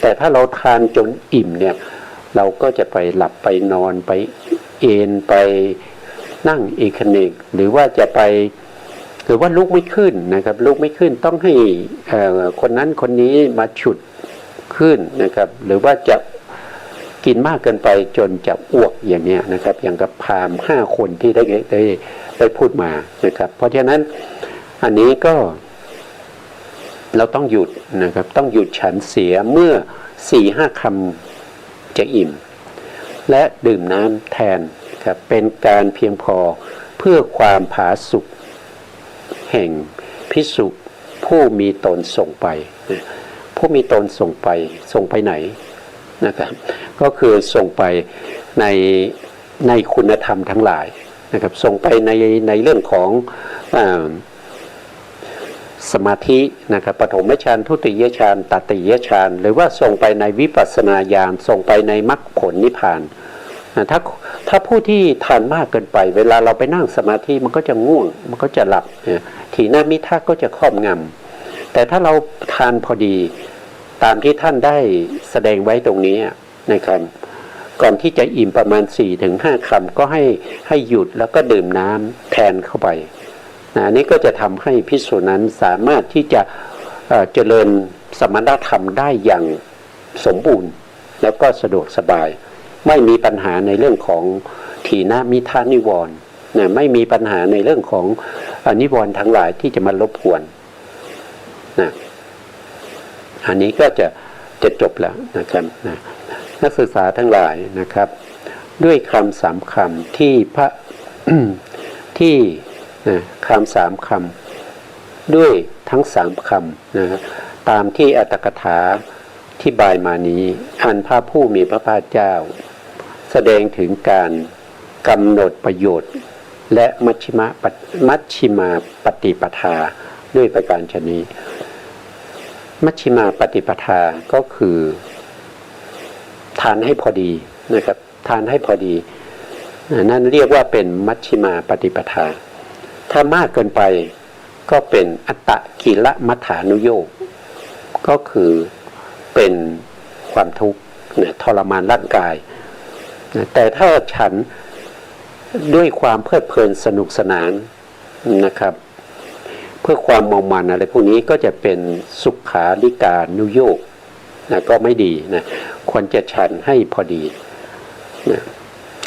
แต่ถ้าเราทานจนอิ่มเนี่ยเราก็จะไปหลับไปนอนไปเอนไป นั่งเอกเนกหรือว่าจะไปหรือว่าลุกไม่ขึ้นนะครับลุกไม่ขึ้นต้องให้คนนั้นคนนี้มาฉุดขึ้นนะครับหรือว่าจะกินมากเกินไปจนจะอ้วกอย่างนี้นะครับอย่างกับพราหมณ์5 คนที่ได้พูดมานะครับเพราะฉะนั้นอันนี้ก็เราต้องหยุดนะครับต้องหยุดฉันเสียเมื่อ 4-5 คำจะอิ่มและดื่มน้ำแทนครับเป็นการเพียงพอเพื่อความผาสุกแห่งภิกษุผู้มีตนส่งไปผู้มีตนส่งไปไหนนะครับก็คือส่งไปในคุณธรรมทั้งหลายนะครับส่งไปในเรื่องของสมาธินะครับปฐมฌานทุติยฌานตติยฌานหรือว่าส่งไปในวิปัสสนาญาณส่งไปในมรรคผลนิพพานถ้าผู้ที่ทานมากเกินไปเวลาเราไปนั่งสมาธิมันก็จะง่วงมันก็จะหลับถีนมิทะก็จะครอบงำแต่ถ้าเราทานพอดีตามที่ท่านได้แสดงไว้ตรงนี้นะครับก่อนที่จะอิ่มประมาณ 4-5 คำก็ให้หยุดแล้วก็ดื่มน้ำแทนเข้าไปนี่ก็จะทำให้ภิกษุนั้นสามารถที่จะเจริญสมณธรรมได้อย่างสมบูรณ์แล้วก็สะดวกสบายไม่มีปัญหาในเรื่องของถีนมิทานิวรณ์ไม่มีปัญหาในเรื่องของนิวรณ์ทั้งหลายที่จะมารบกวนอันนี้ก็จะจบแล้วนะครับนักศึกษาทั้งหลายนะครับด้วยคำ3 คำที่พระ ที่คำ3 คำด้วยทั้ง3 คำนะตามที่อัตถกถาที่บายมานี้อันพระผู้มีพระภาคเจ้าแสดงถึงการกำหนดประโยชน์และมัชฌิมาปฏิปทาด้วยประการฉะนี้มัชฌิมาปฏิปทาก็คือทานให้พอดีนะครับทานให้พอดีนั่นเรียกว่าเป็นมัชฌิมาปฏิปทาถ้ามากเกินไปก็เป็นอัตตกิลมัฏฐานุโยคก็คือเป็นความทุกข์ทรมานร่างกายแต่ถ้าฉันด้วยความเพลิดเพลินสนุกสนานนะครับเพื่อความเมามันอะไรพวกนี้ก็จะเป็นสุขาริการนุโยคก็ไม่ดีนะควรจะฉันให้พอดีนะ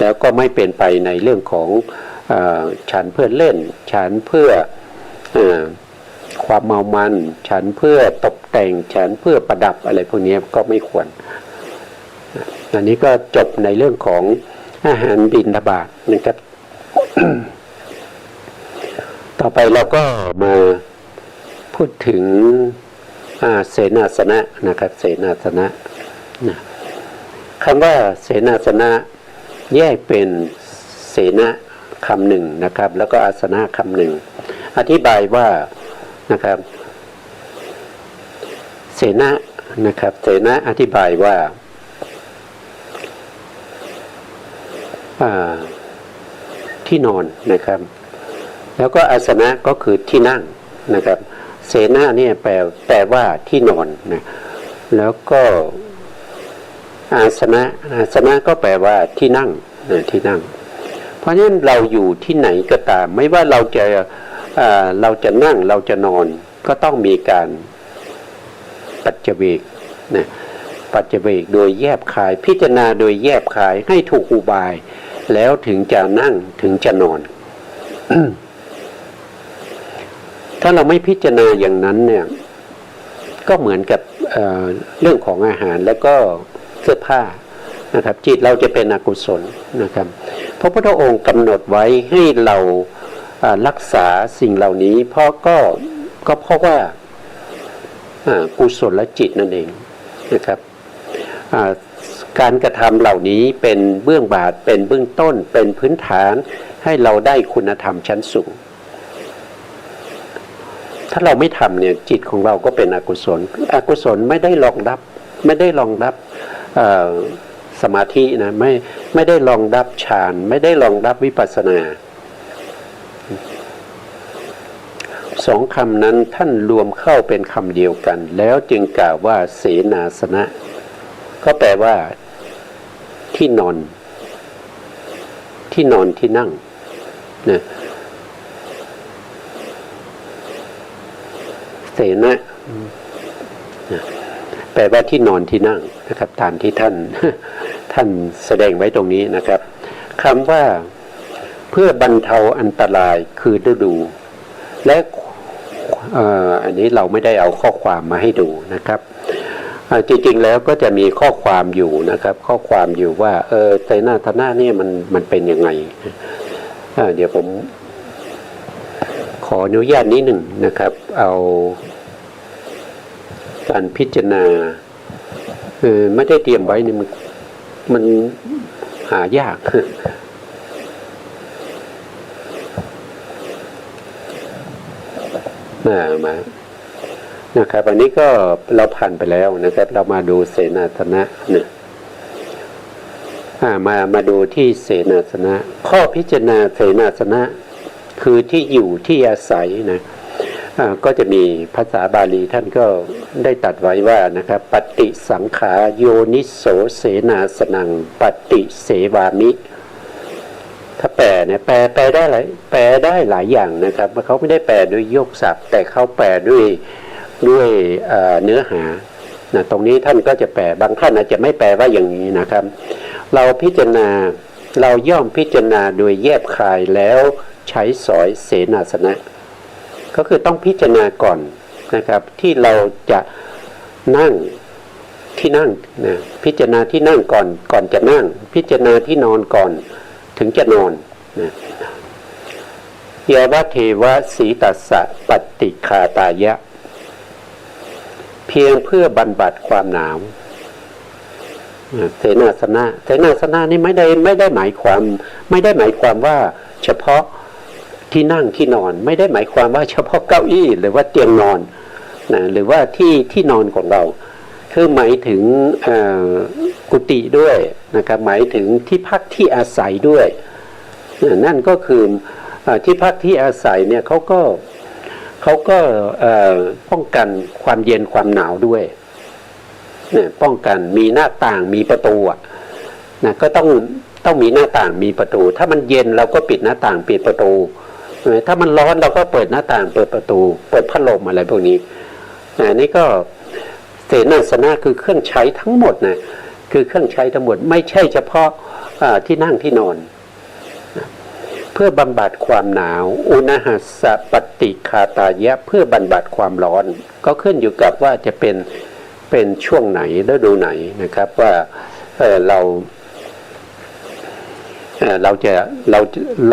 แล้วก็ไม่เป็นไปในเรื่องของฉันเพื่อเล่นฉันเพื่อความเมามันฉันเพื่อตกแต่งฉันเพื่อประดับอะไรพวกนี้ก็ไม่ควรอันนี้ก็จบในเรื่องของอาหารบิณฑบาตนะครับ ต่อไปเราก็มาพูดถึงเสนาสนะนะครับเสนาสนะนะคำว่าเสนาสนะแยกเป็นเสนะคำหนึ่งนะครับแล้วก็อาสนะคำหนึ่งอธิบายว่านะครับเสนะนะครับเสนะอธิบายว่าที่นอนนะครับแล้วก็อาสนะก็คือที่นั่งนะครับเสนาเนี่ยแปลว่าที่นอนนะแล้วก็อาสนะก็แปลว่าที่นั่งที่นั่งเพราะฉะนั้นเราอยู่ที่ไหนก็ตามไม่ว่าเราจะนั่งเราจะนอนก็ต้องมีการปัจเจเวกนะปัจเจเวกโดยแยบคายพิจารณาโดยแยบคายให้ถูกอุบายแล้วถึงจะนั่งถึงจะนอน ถ้าเราไม่พิจารณาอย่างนั้นเนี่ยก็เหมือนกับเรื่องของอาหารแล้วก็เสื้อผ้านะครับจิตเราจะเป็นอกุศลนะครับพระพุทธองค์กำหนดไว้ให้เรารักษาสิ่งเหล่านี้เพราะว่ากุศลจิตนั่นเองนะครับการกระทำเหล่านี้เป็นเบื้องบาทเป็นเบื้องต้นเป็นพื้นฐานให้เราได้คุณธรรมชั้นสูงถ้าเราไม่ทำเนี่ยจิตของเราก็เป็นอกุศลไม่ได้รองรับสมาธินะไม่ได้รองรับฌานไม่ได้รองรับวิปัสสนาสองคำนั้นท่านรวมเข้าเป็นคำเดียวกันแล้วจึงกล่าวว่าเสนาสนะก็แปลว่าที่นอนที่นั่ง นะเสนะนะแปลว่าที่นอนที่นั่งนะครับตามที่ท่านแสดงไว้ตรงนี้นะครับคำว่าเพื่อบรรเทาอันตรายคือฤดูและอันนี้เราไม่ได้เอาข้อความมาให้ดูนะครับจริงๆแล้วก็จะมีข้อความอยู่นะครับข้อความอยู่ว่าไตรนาทนะเนี่ยมันเป็นยังไงเดี๋ยวผมขออนุญาตนิดหนึ่งนะครับเอาการพิจารณาไม่ได้เตรียมไว้เนี่ยมันหายากมานะครับอันนี้ก็เราผ่านไปแล้วนะครับเรามาดูเสนาสนะเนี่ยมาดูที่เสนาสนะข้อพิจารณาเสนาสนะคือที่อยู่ที่อาศัยนะก็จะมีภาษาบาลีท่านก็ได้ตัดไว้ว่านะครับปฏิสังขาโยนิโสเสนาสนังปฏิเสวามิถ้าแปลเนี่ยแปลได้หลายอย่างนะครับเขาไม่ได้แปลด้วยยกศัพท์แต่เขาแปลด้วยเนื้อหานะตรงนี้ท่านก็จะแปลบางท่านอาจจะไม่แปลว่าอย่างนี้นะครับเราพิจารณาเราย่อมพิจารณาโดยแยบคายแล้วใช้สอยเสนาสนะก็คือต้องพิจารณาก่อนนะครับที่เราจะนั่งที่นั่งนะพิจารณาที่นั่งก่อนจะนั่งพิจารณาที่นอนก่อนถึงจะนอนนะยาวะเทวะสีตัสสะปฏิคาตายะเพียงเพื่อบรรบัดความหนาวเสนาสนะนี่ไม่ได้หมายความว่าเฉพาะที่นั่งที่นอนไม่ได้หมายความว่าเฉพาะเก้าอี้หรือว่าเตียงนอนนะหรือว่าที่นอนของเราคือหมายถึงกุฏิด้วยนะครับหมายถึงที่พักที่อาศัยด้วยนั่นก็คือที่พักที่อาศัยเนี่ยเขาก็ป้องกันความเย็นความหนาวด้วยเนี่ยป้องกันมีหน้าต่างมีประตูนะก็ต้องมีหน้าต่างมีประตูถ้ามันเย็นเราก็ปิดหน้าต่างปิดประตูถ้ามันร้อนเราก็เปิดหน้าต่างเปิดประตูเปิดพัดลมอะไรพวกนี้นี่ก็เสนาสนะคือเครื่องใช้ทั้งหมดนะคือเครื่องใช้ทั้งหมดไม่ใช่เฉพาะที่นั่งที่นอนเพื่อบำบัดความหนาวอุณหัสสะปฏิคาตายะเพื่อบำบัดความร้อนก็ขึ้นอยู่กับว่าจะเป็นช่วงไหนฤดูไหนนะครับว่าเร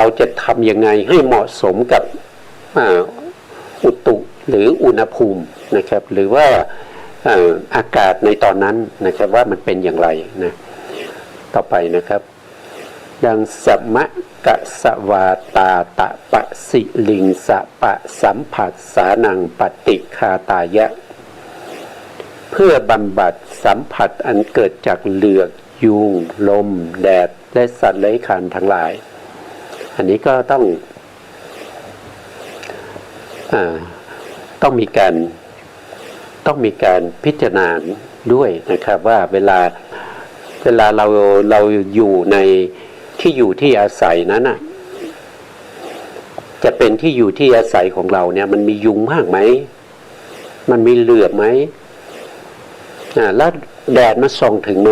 าจะทำยังไงให้เหมาะสมกับอุตุหรืออุณหภูมินะครับหรือว่าอากาศในตอนนั้นนะครับว่ามันเป็นอย่างไรนะต่อไปนะครับดังสัมมะกะสวาตาตะปะสิลิงสะปะสัมผัสสานังปฏิคาตายะเพื่อบำบัดสัมผัสอันเกิดจากเหลือกยุงลมแดดและสัตว์เลื้อยคลานทั้งหลายอันนี้ก็ต้องมีการพิจารณาด้วยนะครับว่าเวลาเราอยู่ในที่อยู่ที่อาศัยนั้นน่ะจะเป็นที่อยู่ที่อาศัยของเราเนี่ยมันมียุงมากไหมมันมีเหลือบไหมแล้วแดดมันส่องถึงไหม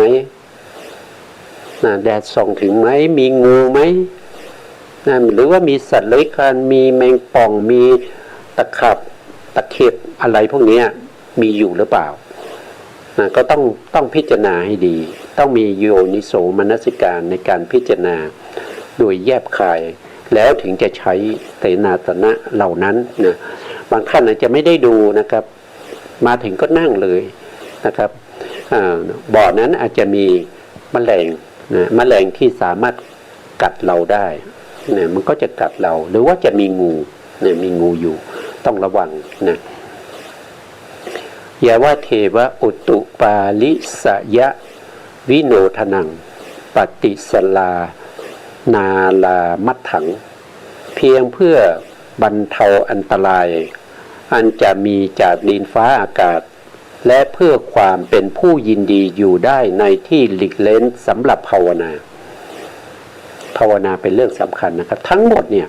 แดดส่องถึงไหมมีงูไหมหรือว่ามีสัตว์เลื้อยคลานมีแมงป่องมีตะเข็บอะไรพวกนี้มีอยู่หรือเปล่าก็ต้องพิจารณาให้ดีต้องมีโยนิโสมนสิการในการพิจารณาโดยแยบคายแล้วถึงจะใช้เสนาสนะเหล่านั้นนะบางท่านอาจจะไม่ได้ดูนะครับมาถึงก็นั่งเลยนะครับบ่อนั้นอาจจะมีแมลงที่สามารถกัดเราได้เนี่ยมันก็จะกัดเราหรือว่าจะมีงูเนี่ยมีงูอยู่ต้องระวังนะยาวะเทวะอุตุปาลิสยะวิโนทนังปฏิสลานาลามัตถังเพียงเพื่อบรรเทาอันตรายอันจะมีจากดินฟ้าอากาศและเพื่อความเป็นผู้ยินดีอยู่ได้ในที่หลีกเล้นสำหรับภาวนา ภาวนาเป็นเรื่องสำคัญนะครับทั้งหมดเนี่ย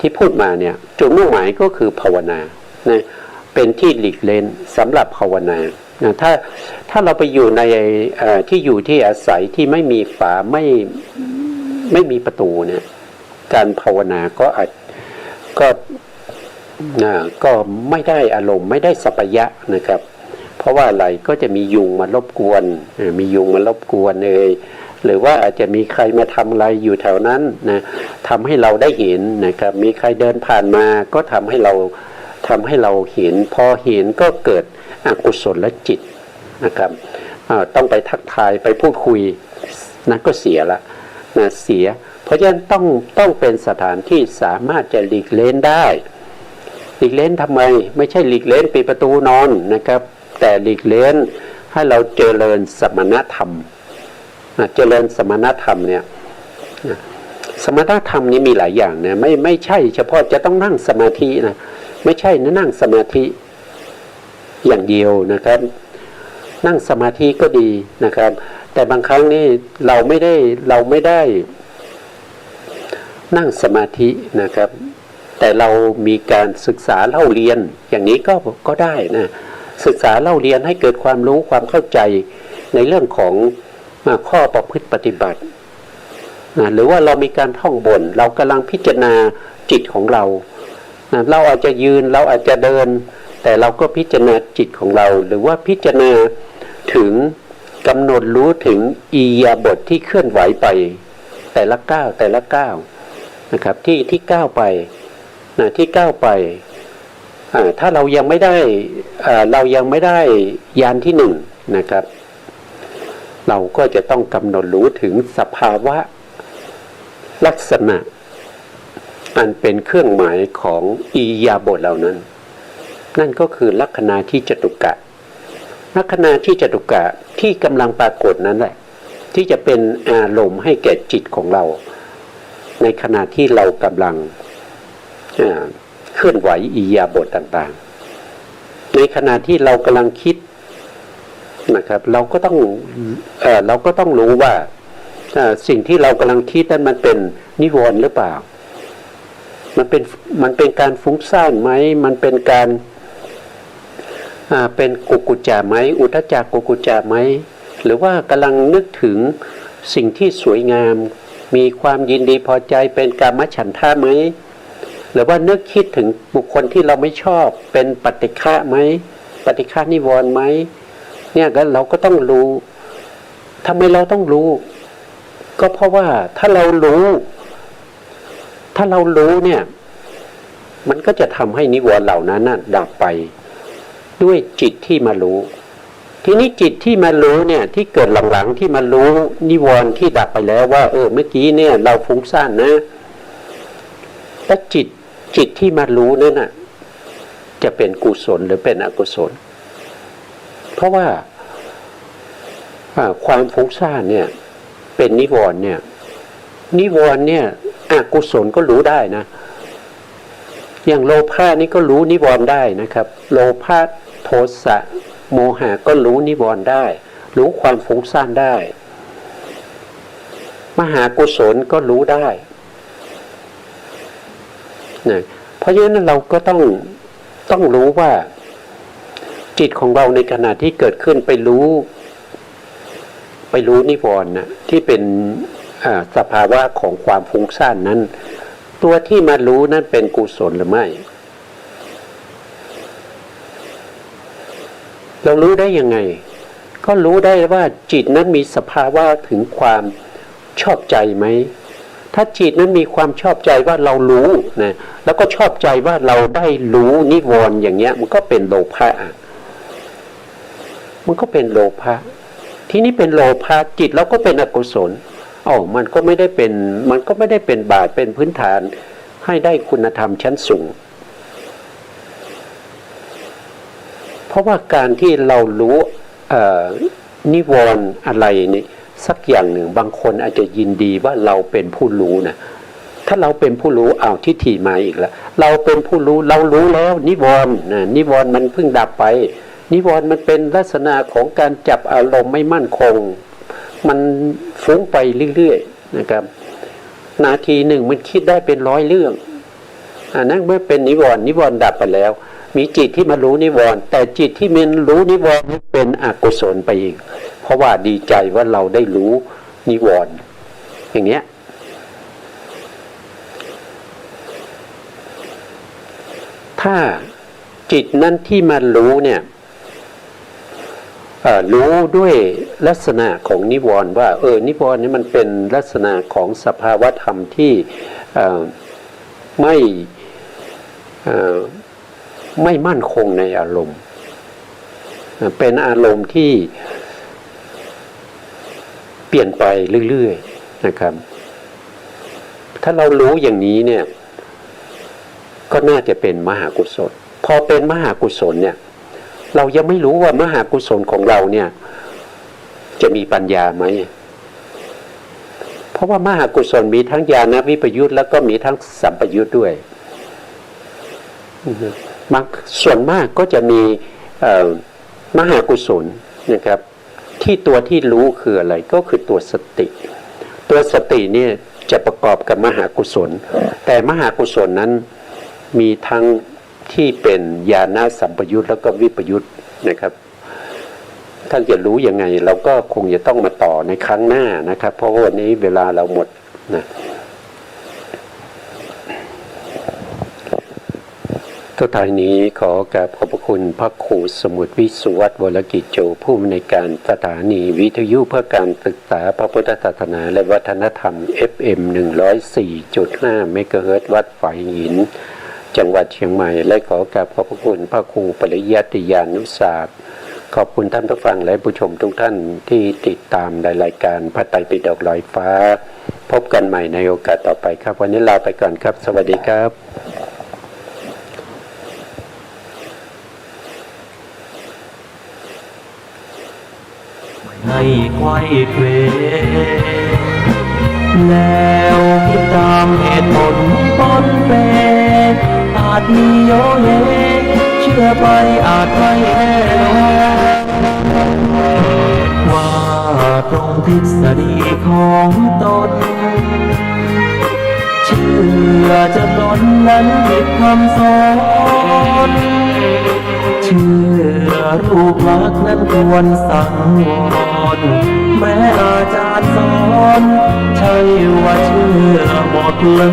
ที่พูดมาเนี่ยจุดมุ่งหมายก็คือภาวนานะเป็นที่หลีกเล่นสำหรับภาวนานะถ้าเราไปอยู่ในที่อยู่ที่อาศัยที่ไม่มีฝาไม่มีประตูเนี่ยการภาวนาก็อาจก็ไม่ได้อารมณ์ไม่ได้สัพยะนะครับเพราะว่าอะไรก็จะมียุงมารบกวนหรือว่าอาจจะมีใครมาทำอะไรอยู่แถวนั้นนะทำให้เราได้เห็นนะครับมีใครเดินผ่านมาก็ทำให้เราเห็นพอเห็นก็เกิดอกุศลจิตนะครับต้องไปทักทายไปพูดคุยนั่นก็เสียละนะเสียเพราะฉะนั้นต้องเป็นสถานที่สามารถจะหลีกเล่นได้หลีกเล่นทำไมไม่ใช่หลีกเล่นปิดประตูนอนนะครับแต่หลีกเล่นให้เราเจริญสมณธรรมเจริญสมณธรรมเนี่ยสมณธรรมนี้มีหลายอย่างนะไม่ใช่เฉพาะจะต้องนั่งสมาธินะไม่ใช่นะนั่งสมาธิอย่างเดียวนะครับนั่งสมาธิก็ดีนะครับแต่บางครั้งนี่เราไม่ได้นั่งสมาธินะครับแต่เรามีการศึกษาเล่าเรียนอย่างนี้ก็ได้นะศึกษาเล่าเรียนให้เกิดความรู้ความเข้าใจในเรื่องของข้อประพฤติปฏิบัติหรือว่าเรามีการท่องบนเรากำลังพิจารณาจิตของเราเราอาจจะยืนเราอาจจะเดินแต่เราก็พิจารณาจิตของเราหรือว่าพิจารณาถึงกำหนดรู้ถึงอิริยาบถที่เคลื่อนไหวไปแต่ละก้าวนะครับที่ก้าวไปที่ก้าวไปถ้าเรายังไม่ได้ยานที่หนึ่งนะครับเราก็จะต้องกำหนดรู้ถึงสภาวะลักษณะอันเป็นเครื่องหมายของอิริยาบถเหล่านั้นนั่นก็คือลักขณาที่จตุกะลักขณาที่จตุกะที่กำลังปรากฏนั้นแหละที่จะเป็นอารมณ์ให้แก่จิตของเราในขณะที่เรากำลังเคลื่อนไหวอิริยาบถต่างๆในขณะที่เรากำลังคิดนะครับเราก็ต้องรู้ว่าสิ่งที่เรากำลังคิดนั้นมันเป็นนิวรณ์หรือเปล่ามันเป็นการฟุ้งซ่านไหมมันเป็นการเป็นกุกุจจะไหมอุทจักกุกุจจะไหมหรือว่ากำลังนึกถึงสิ่งที่สวยงามมีความยินดีพอใจเป็นกามฉันทะไหมหรือว่านึกคิดถึงบุคคลที่เราไม่ชอบเป็นปฏิฆะไหมปฏิฆะนิวรณ์ไหมเนี่ยก็เราก็ต้องรู้ทำไมเราต้องรู้ก็เพราะว่าถ้าเรารู้เนี่ยมันก็จะทำให้นิวรณ์เหล่านั้นดับไปด้วยจิตที่มารู้ทีนี้จิตที่มารู้เนี่ยที่เกิดหลังๆที่มารู้นิวรณ์ที่ดับไปแล้วว่าเมื่อกี้เนี่ยเราฟุ้งซ่านนะแล้วจิตที่มารู้นั่นน่ะจะเป็นกุศลหรือเป็นอกุศลเพราะว่าความฟุ้งซ่านเนี่ยเป็นนิวรณ์เนี่ยอกุศลก็รู้ได้นะอย่างโลภะนี่ก็รู้นิวรณ์ได้นะครับโลภะโทสะโมหะก็รู้นิวรณ์ได้รู้ความฟุ้งซ่านได้มหากุศลก็รู้ได้นะเพราะฉะนั้นเราก็ต้องรู้ว่าจิตของเราในขณะที่เกิดขึ้นไปรู้นิวรณ์นะที่เป็นสภาวะของความฟุ้งซ่านนั้นตัวที่มารู้นั้นเป็นกุศลหรือไม่เรารู้ได้ยังไงก็รู้ได้ว่าจิตนั้นมีสภาวะถึงความชอบใจไหมถ้าจิตนั้นมีความชอบใจว่าเรารู้นะแล้วก็ชอบใจว่าเราได้รู้นิวรณ์อย่างเงี้ยมันก็เป็นโลภะทีนี้เป็นโลภะจิตแล้วก็เป็นอกุศลมันก็ไม่ได้เป็นบาปเป็นพื้นฐานให้ได้คุณธรรมชั้นสูงเพราะว่าการที่เรารู้นิวรณ์อะไรนี่สักอย่างหนึ่งบางคนอาจจะยินดีว่าเราเป็นผู้รู้นะถ้าเราเป็นผู้รู้ทิฏฐิมาอีกแล้วเราเป็นผู้รู้เรารู้แล้วนิวรณ์มันเพิ่งดับไปนิวรณ์มันเป็นลักษณะของการจับอารมณ์ไม่มั่นคงมันฟุ้งไปเรื่อย นะครับนาทีหนึ่งมันคิดได้เป็นร้อยเรื่องนั่นเมื่อเป็นนิวรณ์นิวรณ์ดับไปแล้วมีจิตที่มารู้นิวรณ์แต่จิตที่มันรู้นิวรณ์เป็นอกุศลไปอีกเพราะว่าดีใจว่าเราได้รู้นิวรณ์อย่างเนี้ยถ้าจิตนั้นที่มารู้เนี่ยรู้ด้วยลักษณะของนิวรณ์ว่านิวรณ์นี่มันเป็นลักษณะของสภาวธรรมที่ไม่มั่นคงในอารมณ์เป็นอารมณ์ที่เปลี่ยนไปเรื่อยๆนะครับถ้าเรารู้อย่างนี้เนี่ยก็น่าจะเป็นมหากุศลพอเป็นมหากุศลเนี่ยเรายังไม่รู้ว่ามหากุศลของเราเนี่ยจะมีปัญญาไหมเพราะว่ามหากุศลมีทั้งญาณวิปยุตแล้วก็มีทั้งสัมปยุตด้วยส่วนมากก็จะมีมหากุศลนะครับที่รู้คืออะไรก็คือตัวสติเนี่ยจะประกอบกับมหากุศลแต่มหากุศลนั้นมีทั้งที่เป็นญาณสัมปยุตแล้วก็วิปยุตนะครับท่านจะรู้ยังไงเราก็คงจะต้องมาต่อในครั้งหน้านะครับเพราะวันนี้เวลาเราหมดนะทุกท่านนี้ขอกราบขอบพระคุณพระครูสมุทรวิสุวัฒน์วรกิจโจผู้อำนวยการสถานีวิทยุเพื่อการศึกษาพระพุทธศาสนาและวัฒนธรรม FM 104.5 เมกะเฮิรตซ์วัดฝายหินจังหวัดเชียงใหม่และขอกราบขอบพระคุณพระครูปริยัติยานุศาสตร์ขอบคุณท่านผู้ฟังและผู้ชมทุกท่านที่ติดตามรายการพระไตรปิฎกลอยฟ้าพบกันใหม่ในโอกาสต่อไปครับวันนี้ลาไปก่อนครับสวัสดีครับให้ไขว้เขวแล้วคิดตามเหตุผลปนเปอาจมีโยเยเชื่อไปอาจไม่แน่ว่าตรงทฤษฎีของตนเชื่อจะล้นนั้นผิดคำสอนเชื่อรูปลักษณ์นั้นควรสังวรแม้อาจารย์สอนใช่ว่าเชื่อหมดเลย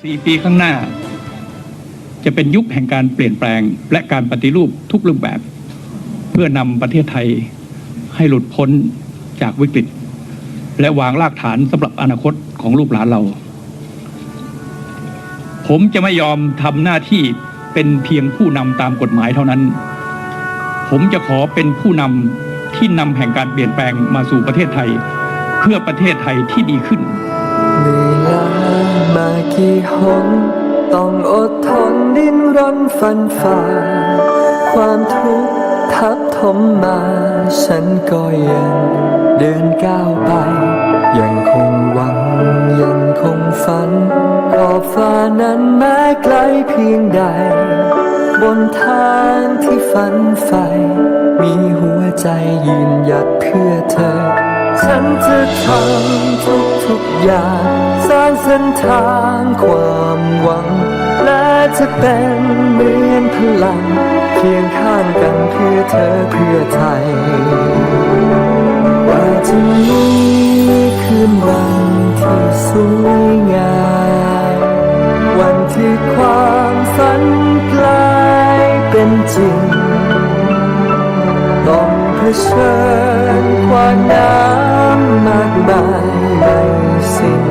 4 ปีข้างหน้าจะเป็นยุคแห่งการเปลี่ยนแปลงและการปฏิรูปทุกรูปแบบเพื่อนำประเทศไทยให้หลุดพ้นจากวิกฤตและวางรากฐานสำหรับอนาคตของลูกหลานเราผมจะไม่ยอมทำหน้าที่เป็นเพียงผู้นำตามกฎหมายเท่านั้นผมจะขอเป็นผู้นำที่นำแห่งการเปลี่ยนแปลงมาสู่ประเทศไทยเพื่อประเทศไทยที่ดีขึ้นเหนื่อยล้ามากี่หนต้องอดทนดิ้นรนฟันฝ่าความทุกข์ทับถมมาฉันก็ยังเดินก้าวไปยังคงหวังยังคงฝันขอบฟ้านั้นแม้ไกลเพียงใดบนทางที่ฝันใฝ่มีหัวใจยืนหยัดเพื่อเธอฉันจะทำทุกอย่างสร้างเส้นทางความหวังและจะเป็นเหมือนพลังเคียงข้างกันเพื่อเธอเพื่อไทยว่าจะมีคืนวันที่สวยงามวันที่ความฝันกลายเป็นจริงต้องเผชิญความน้ำมากมายไม่สิ้น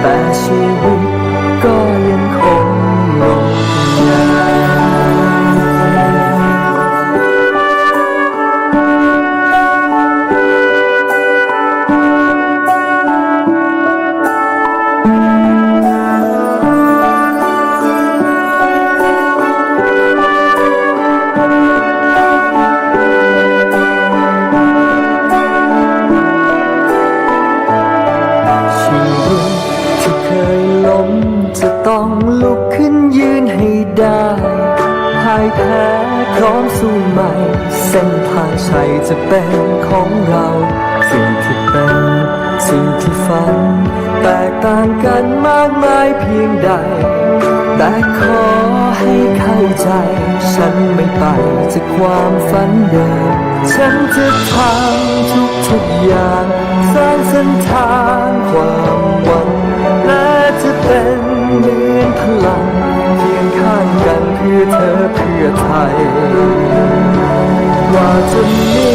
แต่ชีวิตก็ยังคงงดงต้องลุกขึ้นยืนให้ได้พ่ายแพ้พร้อมสู้ใหม่เส้นทางชัยจะเป็นของเราสิ่งที่เป็นสิ่งที่ฝันแตกต่างกันมากมายเพียงใดแต่ขอให้เข้าใจฉันไม่ไปจากความฝันเดิมฉันจะทำทุกอย่างสร้างเส้นทางความหวังและจะเป็นเหมือนพลังเคียงข้างกันเพื่อเธอเพื่อไทยว่าจะมี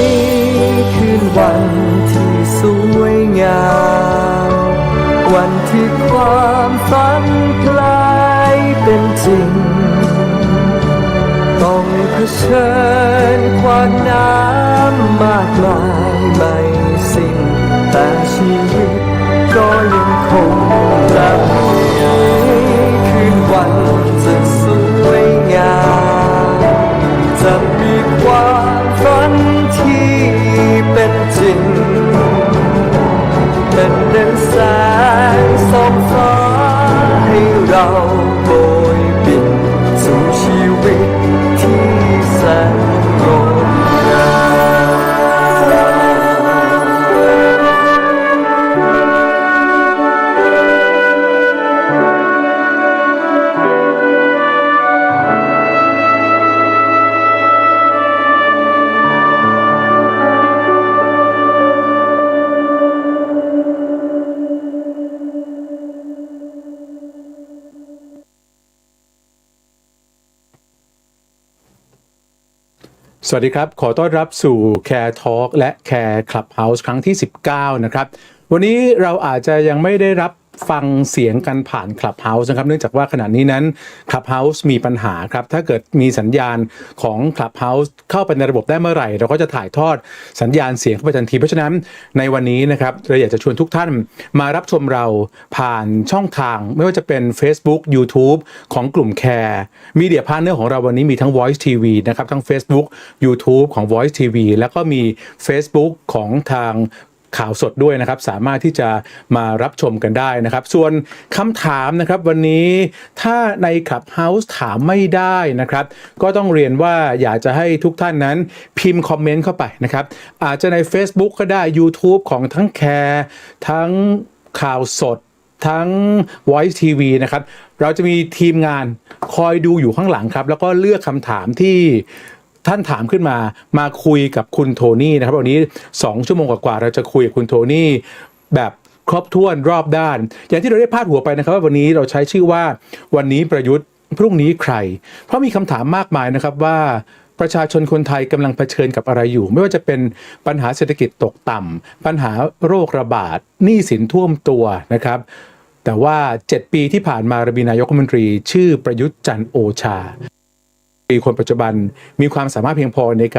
คืนวันที่สวยงามวันที่ความฝันกลายเป็นจริงต้องเผชิญความน้ำมากมายไม่สิ้นแต่ชีวิตก็ยังคงรักคืนวันจะสวยงามจะมีความฝันที่เป็นจริงเป็นดังแสงส่องฟ้าให้เราโบยบินสู่ชีวิตที่แสนงดงามสวัสดีครับขอต้อนรับสู่ Care Talk และ Care Clubhouse ครั้งที่ 19 นะครับวันนี้เราอาจจะยังไม่ได้รับฟังเสียงกันผ่าน Clubhouse นะครับเนื่องจากว่าขณะนี้นั้น Clubhouse มีปัญหาครับถ้าเกิดมีสัญญาณของ Clubhouse เข้าไปในระบบได้เมื่อไหร่เราก็จะถ่ายทอดสัญญาณเสียงเข้าไปทันทีเพราะฉะนั้นในวันนี้นะครับเราอยากจะชวนทุกท่านมารับชมเราผ่านช่องทางไม่ว่าจะเป็น Facebook YouTube ของกลุ่ม Care Media Partner ของเราวันนี้มีทั้ง Voice TV นะครับทั้ง Facebook YouTube ของ Voice TV แล้วก็มี Facebook ของทางข่าวสดด้วยนะครับสามารถที่จะมารับชมกันได้นะครับส่วนคำถามนะครับวันนี้ถ้าใน Clubhouse ถามไม่ได้นะครับก็ต้องเรียนว่าอยากจะให้ทุกท่านนั้นพิมพ์คอมเมนต์เข้าไปนะครับอาจจะใน Facebook ก็ได้ YouTube ของทั้ง Care ทั้งข่าวสดทั้ง Voice TV นะครับเราจะมีทีมงานคอยดูอยู่ข้างหลังครับแล้วก็เลือกคำถามที่ท่านถามขึ้นมาคุยกับคุณโทนี่นะครับวันนี้2 ชั่วโมงกว่าเราจะคุยกับคุณโทนี่แบบ ครบถ้วนรอบด้าน อย่างที่เราได้พาดหัวไปนะครับว่าวันนี้เราใช้ชื่อว่าวันนี้ประยุทธ์พรุ่งนี้ใคร เพราะมีคำถามมากมายนะครับว่าประชาชนคนไทยกำลังเผชิญกับอะไรอยู่ ไม่ว่าจะเป็นปัญหาเศรษฐกิจตกต่ำปัญหาโรคระบาดหนี้สินท่วมตัวนะครับแต่ว่า7ปีที่ผ่านมาเรามีนายกรัฐมนตรีชื่อประยุทธ์จันทร์โอชาคนปัจจุบันมีความสามารถเพียงพอในการ